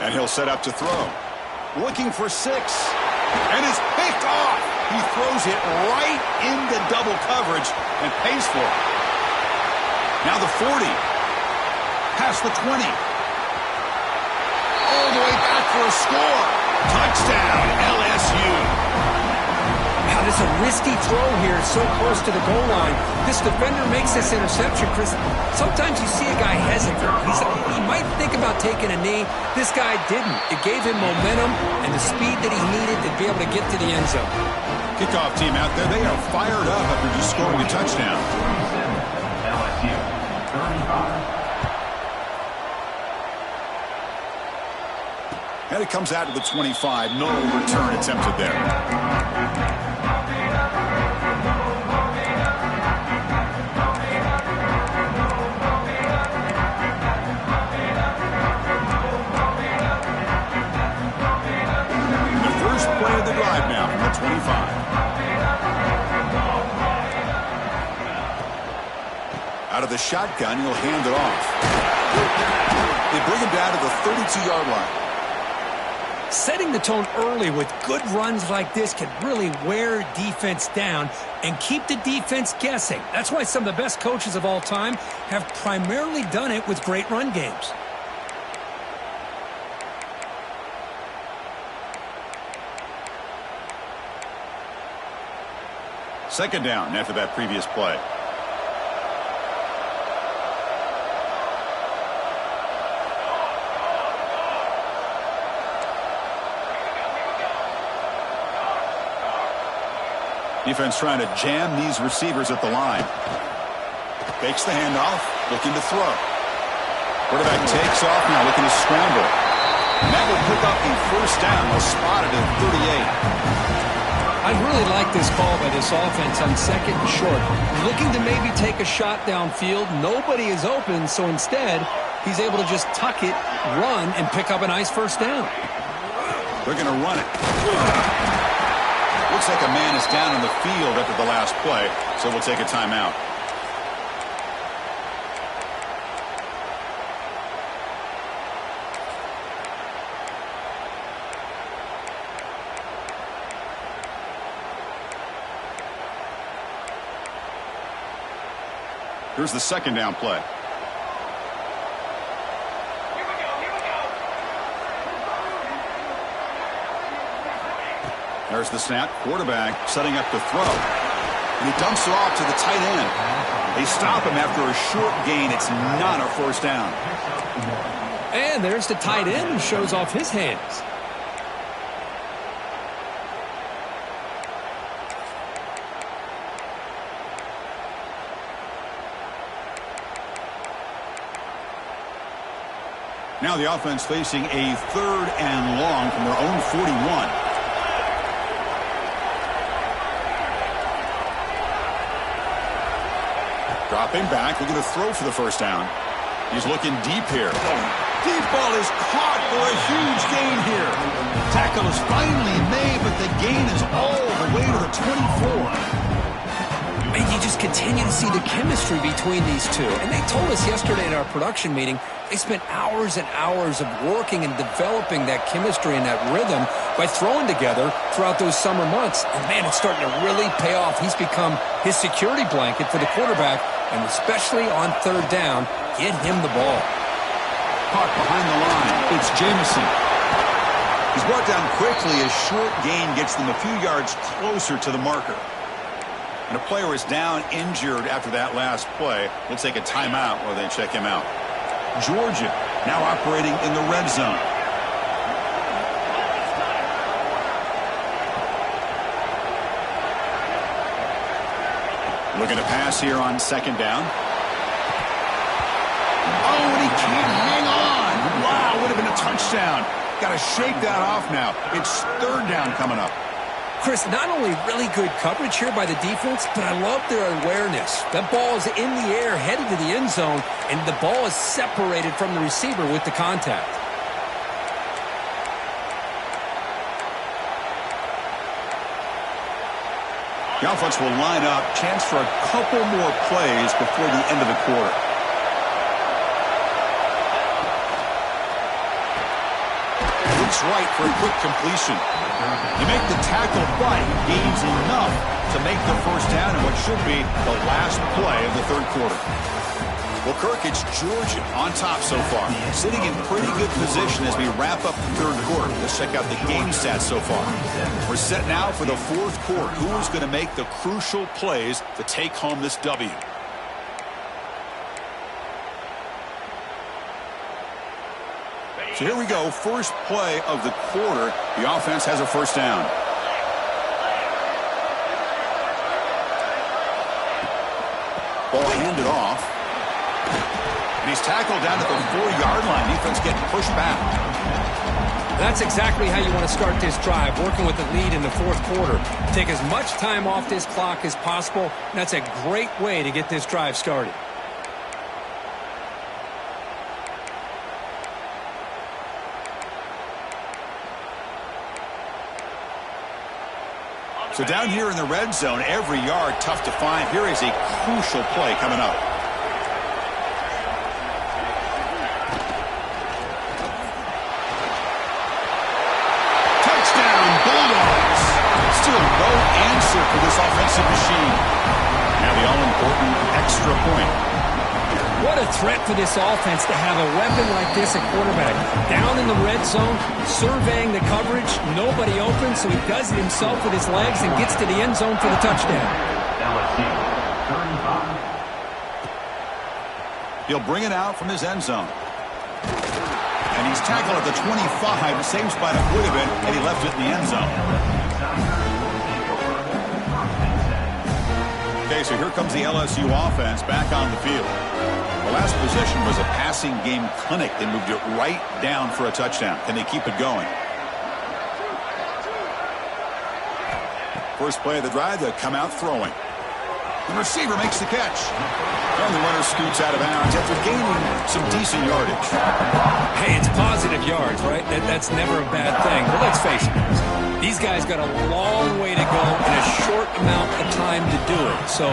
And he'll set up to throw. Looking for 6. And it's picked off. He throws it right into double coverage and pays for it. Now the 40. Past the 20. All the way back for a score. Touchdown, LSU. Now it's a risky throw here so close to the goal line. This defender makes this interception, Chris. Sometimes you see a guy hesitant. He might think about taking a knee. This guy didn't. It gave him momentum and the speed that he needed to be able to get to the end zone. Kickoff team out there, they are fired up after just scoring a touchdown. 37, LSU, 35. And it comes out to the 25. No return attempted there. The first play of the drive now from the 25. Out of the shotgun, he'll hand it off. They bring him down to the 32-yard line. Setting the tone early with good runs like this can really wear defense down and keep the defense guessing. That's why some of the best coaches of all time have primarily done it with great run games. Second down after that previous play. Defense trying to jam these receivers at the line. Fakes the handoff, looking to throw. Quarterback takes off now, looking to scramble. And that will pick up the first down. They'll spot it at 38. I really like this call by this offense on second and short. Looking to maybe take a shot downfield. Nobody is open, so instead, he's able to just tuck it, run, and pick up a nice first down. They're going to run it. Looks like a man is down on the field after the last play, so we'll take a timeout. Here's the second down play. There's the snap. Quarterback setting up to throw. And he dumps it off to the tight end. They stop him after a short gain. It's not a first down. And there's the tight end who shows off his hands. Now the offense facing a third and long from their own 41. Dropping back, looking to throw for the first down. He's looking deep here. Deep ball is caught for a huge gain here. Tackle is finally made, but the gain is all the way to the 24. And you just continue to see the chemistry between these two. And they told us yesterday at our production meeting, they spent hours and hours of working and developing that chemistry and that rhythm by throwing together throughout those summer months. And, man, it's starting to really pay off. He's become his security blanket for the quarterback, and especially on third down, get him the ball. Caught behind the line. It's Jamison. He's brought down quickly. A short gain gets them a few yards closer to the marker. And a player is down injured after that last play. We'll take a timeout while they check him out. Georgia now operating in the red zone. Looking to pass here on second down. Oh, and he can't hang on. Wow, would have been a touchdown. Got to shake that off now. It's third down coming up. Chris, not only really good coverage here by the defense, but I love their awareness. That ball is in the air, headed to the end zone, and the ball is separated from the receiver with the contact. The offense will line up, chance for a couple more plays before the end of the quarter. Looks right for a quick completion. You make the tackle, but he gains enough to make the first down in what should be the last play of the third quarter. Well, Kirk, it's Georgia on top so far, sitting in pretty good position as we wrap up the third quarter. Let's check out the game stats so far. We're set now for the fourth quarter. Who is going to make the crucial plays to take home this W? So here we go, first play of the quarter. The offense has a first down. Ball handed off. And he's tackled down at the 4-yard line. Defense getting pushed back. That's exactly how you want to start this drive, working with the lead in the fourth quarter. Take as much time off this clock as possible. That's a great way to get this drive started. So down here in the red zone, every yard tough to find. Here is a crucial play coming up. Touchdown, Bulldogs. Still no answer for this offensive machine. Now the all-important extra point. What a threat for this offense to have a weapon like this at quarterback. Down in the red zone, surveying the coverage, nobody open, so he does it himself with his legs and gets to the end zone for the touchdown. LSU, 35. He'll bring it out from his end zone. And he's tackled at the 25, same spot it would have been, and he left it in the end zone. Okay, so here comes the LSU offense back on the field. The last possession was a passing game clinic. They moved it right down for a touchdown. Can they keep it going? First play of the drive, they'll come out throwing. The receiver makes the catch. And the runner scoots out of bounds after gaining some decent yardage. Hey, it's positive yards, right? That's never a bad thing. But let's face it, these guys got a long way to go in a short amount of time to do it. So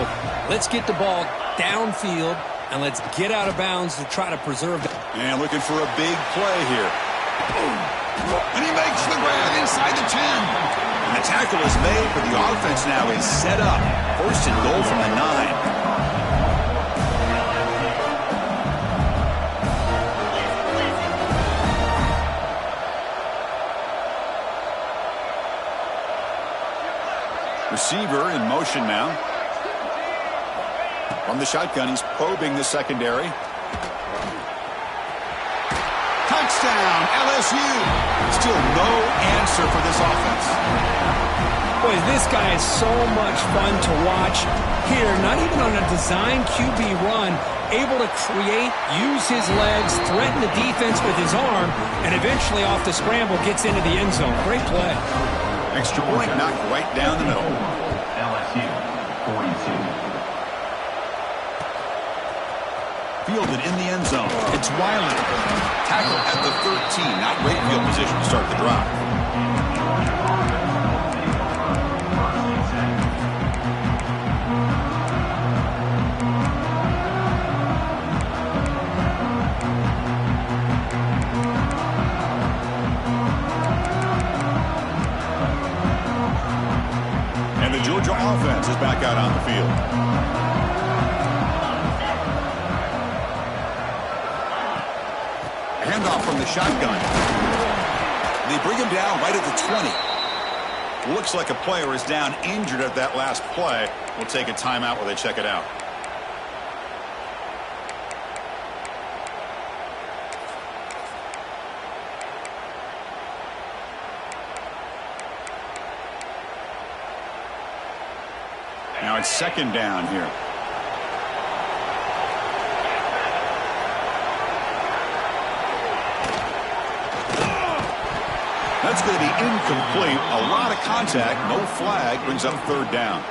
let's get the ball downfield and let's get out of bounds to try to preserve it. And looking for a big play here. And he makes the grab inside the 10. And the tackle is made, but the offense now is set up. First and goal from the 9. Receiver in motion now. From the shotgun, he's probing the secondary. Touchdown, LSU. Still no answer for this offense. Boy, this guy is so much fun to watch. Here, not even on a design QB run, able to create, use his legs, threaten the defense with his arm, and eventually off the scramble gets into the end zone. Great play. Extra point knocked right down the middle. LSU, 42. Fielded in the end zone. It's Wiley. Tackle at the 13. Not great field position to start the drive. And the Georgia offense is back out on the field. Handoff from the shotgun. They bring him down right at the 20. Looks like a player is down injured at that last play. We'll take a timeout while they check it out. Now it's second down here. That's going to be incomplete. A lot of contact. No flag. Brings up third down.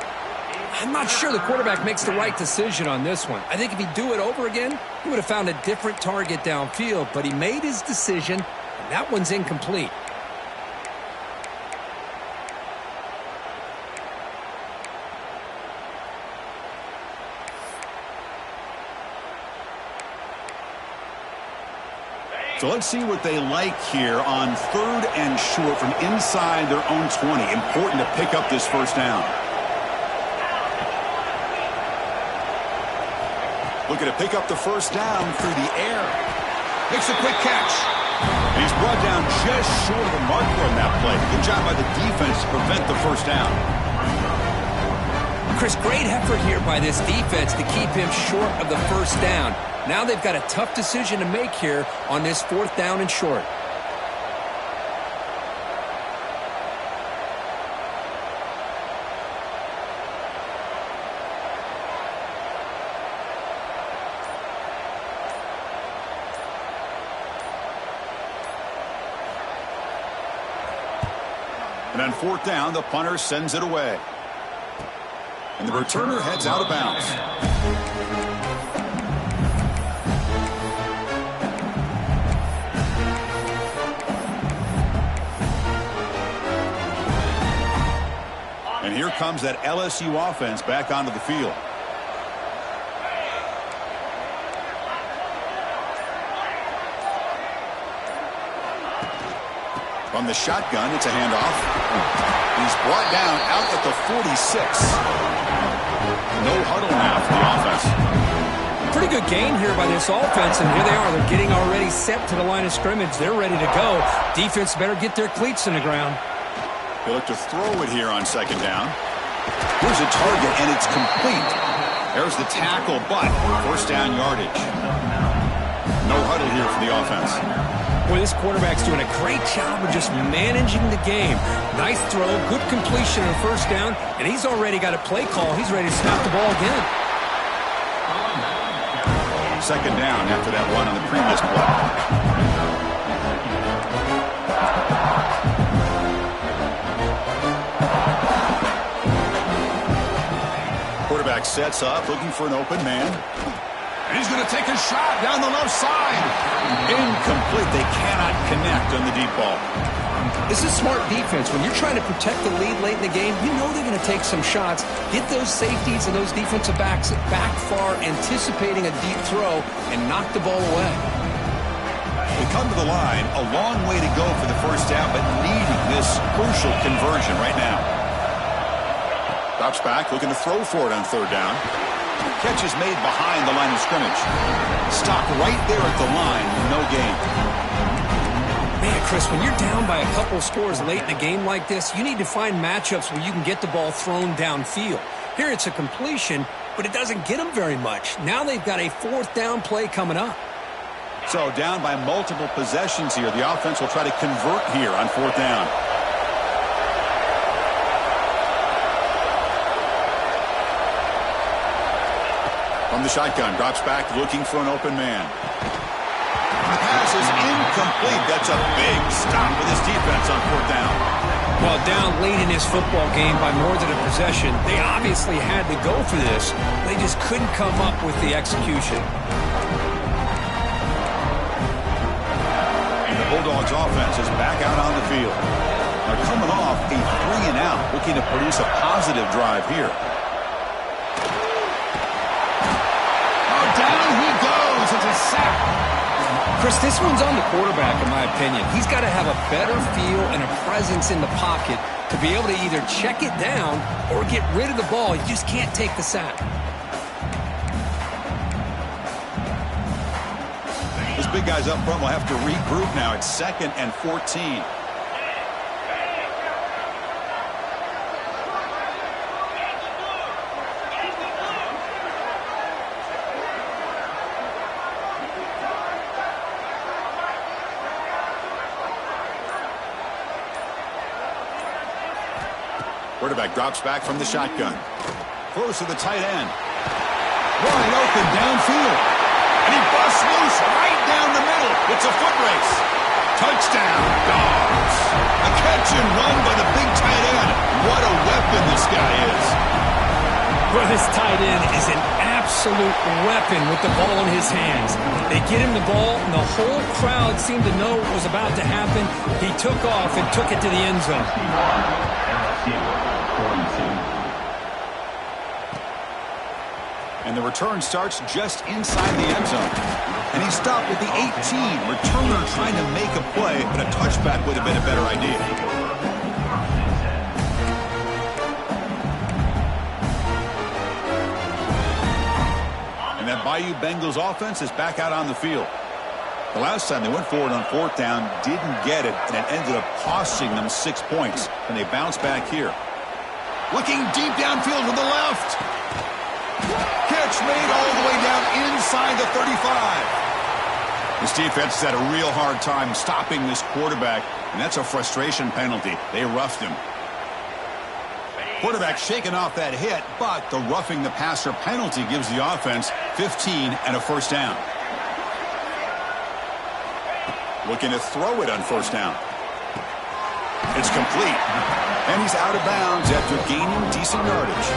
I'm not sure the quarterback makes the right decision on this one. I think if he'd do it over again, he would have found a different target downfield. But he made his decision, and that one's incomplete. So let's see what they like here on third and short from inside their own 20. Important to pick up this first down. Looking to pick up the first down through the air. Makes a quick catch. And he's brought down just short of the marker on that play. Good job by the defense to prevent the first down. Chris, great effort here by this defense to keep him short of the first down. Now they've got a tough decision to make here on this 4th down and short. And on 4th down, the punter sends it away. And the returner heads out of bounds. And here comes that LSU offense back onto the field. From the shotgun, it's a handoff. He's brought down out at the 46. No huddle now for the offense. Pretty good gain here by this offense, and here they are. They're getting already set to the line of scrimmage. They're ready to go. Defense better get their cleats in the ground. They look to throw it here on 2nd down. Here's a target, and it's complete. There's the tackle, but first down yardage. No huddle here for the offense. Boy, this quarterback's doing a great job of just managing the game. Nice throw, good completion on first down, and he's already got a play call. He's ready to snap the ball again. 2nd down after that run on the previous play. Quarterback sets up, looking for an open man. And he's going to take a shot down the left side. Incomplete. They cannot connect on the deep ball. This is smart defense. When you're trying to protect the lead late in the game, you know they're going to take some shots, get those safeties and those defensive backs back far, anticipating a deep throw, and knock the ball away. They come to the line, a long way to go for the first down, but needing this crucial conversion right now. Drops back, looking to throw for it on 3rd down. Catch is made behind the line of scrimmage. Stopped right there at the line, no gain. Man, Chris, when you're down by a couple scores late in a game like this, you need to find matchups where you can get the ball thrown downfield. Here it's a completion, but it doesn't get them very much. Now they've got a 4th down play coming up. So down by multiple possessions here. The offense will try to convert here on 4th down. From the shotgun, drops back, looking for an open man. The pass is incomplete. That's a big stop for this defense on 4th down. Well, down late in this football game by more than a possession, they obviously had to go for this. They just couldn't come up with the execution. And the Bulldogs offense is back out on the field. They're coming off a 3-and-out, looking to produce a positive drive here. Down he goes. It's a sack. Chris, this one's on the quarterback, in my opinion. He's got to have a better feel and a presence in the pocket to be able to either check it down or get rid of the ball. You just can't take the sack. Those big guys up front will have to regroup now. It's 2nd and 14. Quarterback drops back from the shotgun. Close to the tight end. Wide open downfield. And he busts loose right down the middle. It's a foot race. Touchdown, Dogs. A catch and run by the big tight end. What a weapon this guy is. Well, this tight end is an absolute weapon with the ball in his hands. They get him the ball, and the whole crowd seemed to know what was about to happen. He took off and took it to the end zone. And the return starts just inside the end zone. And he stopped at the 18. Returner trying to make a play, but a touchback would have been a better idea. And that BYU Bengals offense is back out on the field. The last time they went forward on fourth down, didn't get it, and it ended up costing them 6 points. And they bounce back here. Looking deep downfield to the left. Catch made all the way down inside the 35. This defense has had a real hard time stopping this quarterback, and that's a frustration penalty. They roughed him. Quarterback shaking off that hit, but the roughing the passer penalty gives the offense 15 and a first down. Looking to throw it on first down. It's complete. And he's out of bounds after gaining decent yardage.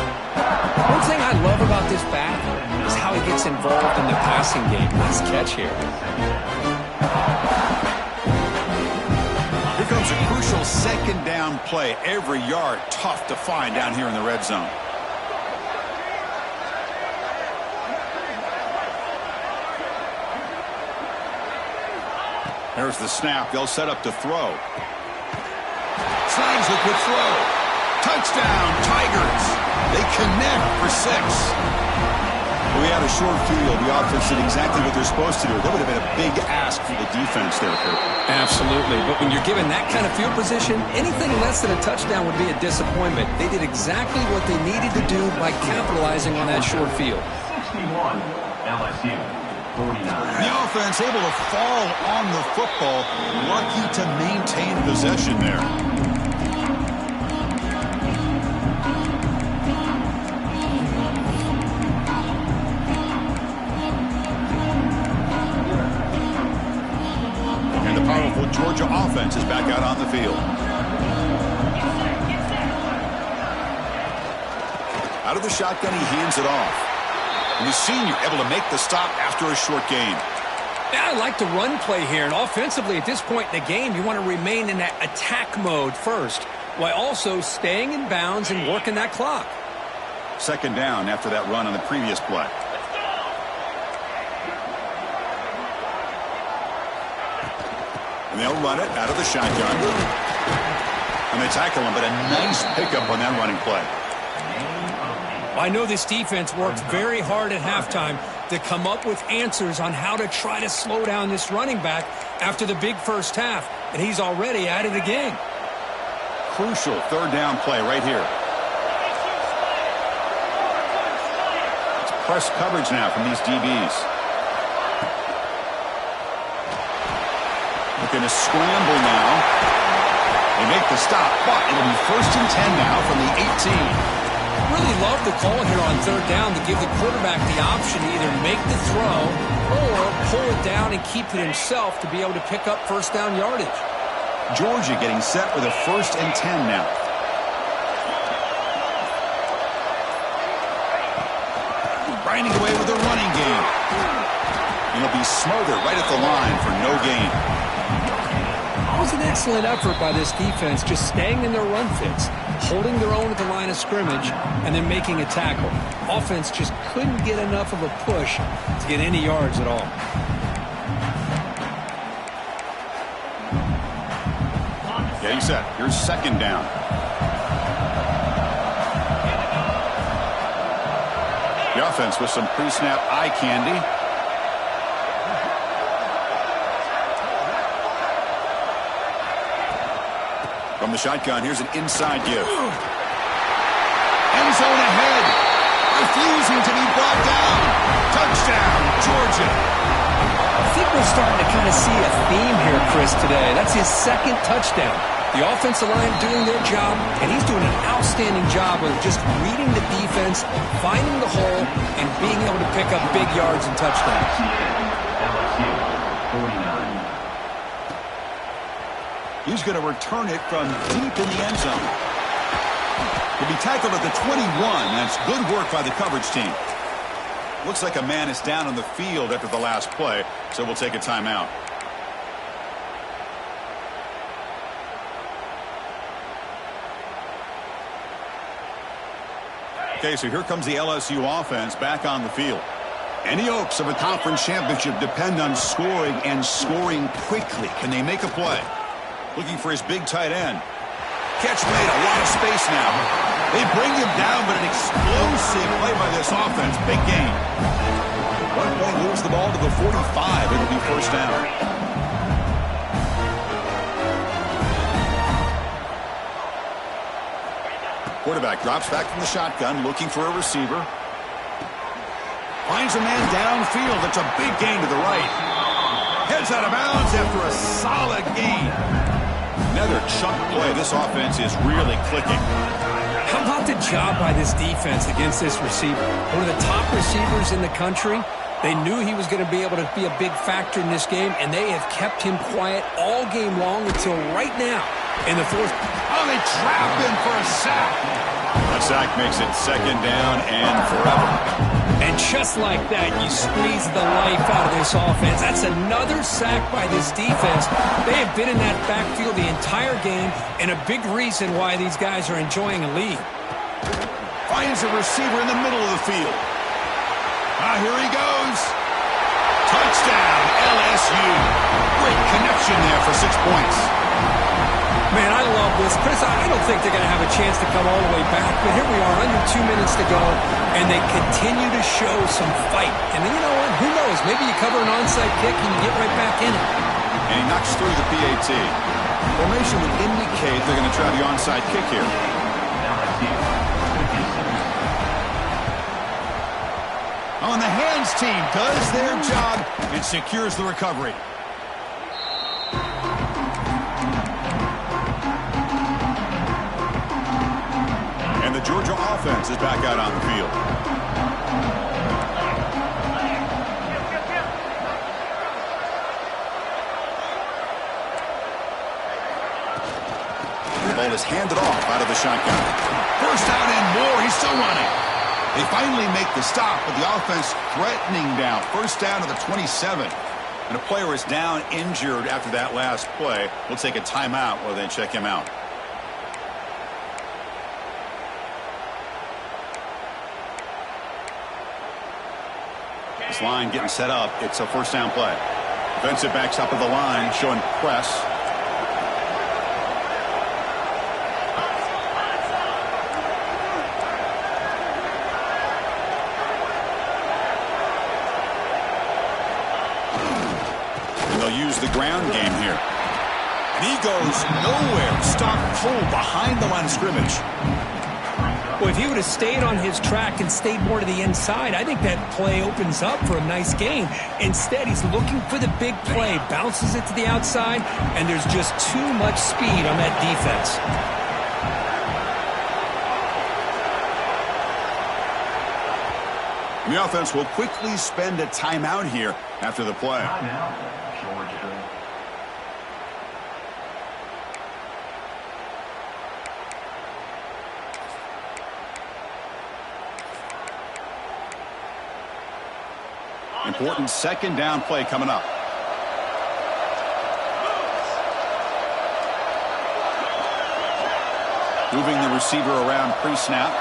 One thing I love about this back is how he gets involved in the passing game. Nice catch here. Here comes a crucial second down play. Every yard tough to find down here in the red zone. There's the snap. They'll set up to throw. Slides a quick throw. Touchdown, Tigers. They connect for 6. We had a short field. The offense did exactly what they're supposed to do. That would have been a big ask for the defense there, Kurt. Absolutely. But when you're given that kind of field position, anything less than a touchdown would be a disappointment. They did exactly what they needed to do by capitalizing on that short field. 61, LSU. 49. The offense able to fall on the football. Lucky to maintain possession there. And the powerful Georgia offense is back out on the field. Out of the shotgun, he hands it off. And the senior able to make the stop after a short gain. Yeah, I like the run play here. And offensively, at this point in the game, you want to remain in that attack mode first, while also staying in bounds and working that clock. Second down after that run on the previous play. And they'll run it out of the shotgun. And they tackle him, but a nice pickup on that running play. I know this defense worked very hard at halftime to come up with answers on how to try to slow down this running back after the big first half, and he's already at it again. Crucial third down play right here. It's press coverage now from these DBs. Looking to scramble now. They make the stop, but it'll be 1st and 10 now from the 18. Really love the call here on third down to give the quarterback the option to either make the throw or pull it down and keep it himself to be able to pick up first down yardage. Georgia getting set with a 1st and 10 now. Grinding away with the running game. And he'll be smothered right at the line for no gain. It was an excellent effort by this defense, just staying in their run fits, holding their own at the line of scrimmage, and then making a tackle. Offense just couldn't get enough of a push to get any yards at all. Getting set. Here's second down. The offense with some pre-snap eye candy. From the shotgun, here's an inside give. End zone ahead. Refusing to be brought down. Touchdown, Georgia. I think we're starting to kind of see a theme here, Chris, today. That's his second touchdown. The offensive line doing their job, and he's doing an outstanding job of just reading the defense, finding the hole, and being able to pick up big yards and touchdowns. LSU. 49. He's going to return it from deep in the end zone. He'll be tackled at the 21. That's good work by the coverage team. Looks like a man is down on the field after the last play, so we'll take a timeout. Okay, so here comes the LSU offense back on the field. Any hopes of a conference championship depend on scoring and scoring quickly. Can they make a play? Looking for his big tight end. Catch made, a lot of space now. They bring him down, but an explosive play by this offense. Big game. 1 point, moves the ball to the 45. It'll be first down. Quarterback drops back from the shotgun, looking for a receiver. Finds a man downfield. It's a big gain to the right. Heads out of bounds after a solid gain. Another chunk play. This offense is really clicking. How about the job by this defense against this receiver? One of the top receivers in the country. They knew he was going to be able to be a big factor in this game, and they have kept him quiet all game long until right now in the fourth. Oh, they trap him for a sack. That sack makes it second down and forever. And just like that, you squeeze the life out of this offense. That's another sack by this defense. They have been in that backfield the entire game, and a big reason why these guys are enjoying a lead. Finds a receiver in the middle of the field. Here he goes. Touchdown, LSU. Great connection there for 6 points. Man, I love this. Chris, I don't think they're going to have a chance to come all the way back, but here we are, under 2 minutes to go, and they continue to show some fight. And then, you know what? Who knows? Maybe you cover an onside kick and you get right back in it. And he knocks through the PAT. Formation would indicate they're going to try the onside kick here. Oh, and the hands team does their job and secures the recovery. And the Georgia offense is back out on the field. The ball is handed off out of the shotgun. First down and more. He's still running. They finally make the stop, but the offense threatening down. First down to the 27. And a player is down injured after that last play. We'll take a timeout while they check him out. This line getting set up. It's a first down play. Defensive backs up at the line, showing press. Use the ground game here. And he goes nowhere. Stopped cold behind the line of scrimmage. Well, if he would have stayed on his track and stayed more to the inside, I think that play opens up for a nice gain. Instead, he's looking for the big play, bounces it to the outside, and there's just too much speed on that defense. And the offense will quickly spend a timeout here after the play. Important second down play coming up. Moving the receiver around pre-snap.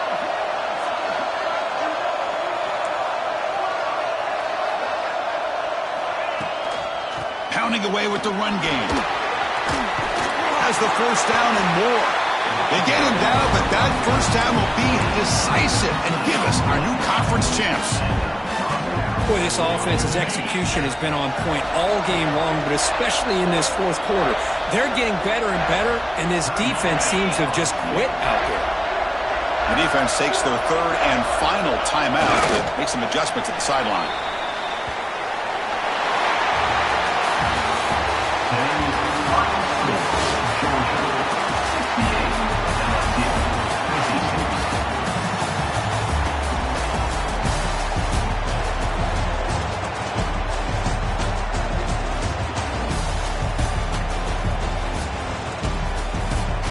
Pounding away with the run game. Has the first down and more. They get him down, but that first down will be decisive and give us our new conference champs. Boy, this offense's execution has been on point all game long, but especially in this fourth quarter. They're getting better and better, and this defense seems to have just quit out there. The defense takes their third and final timeout to make some adjustments at the sideline.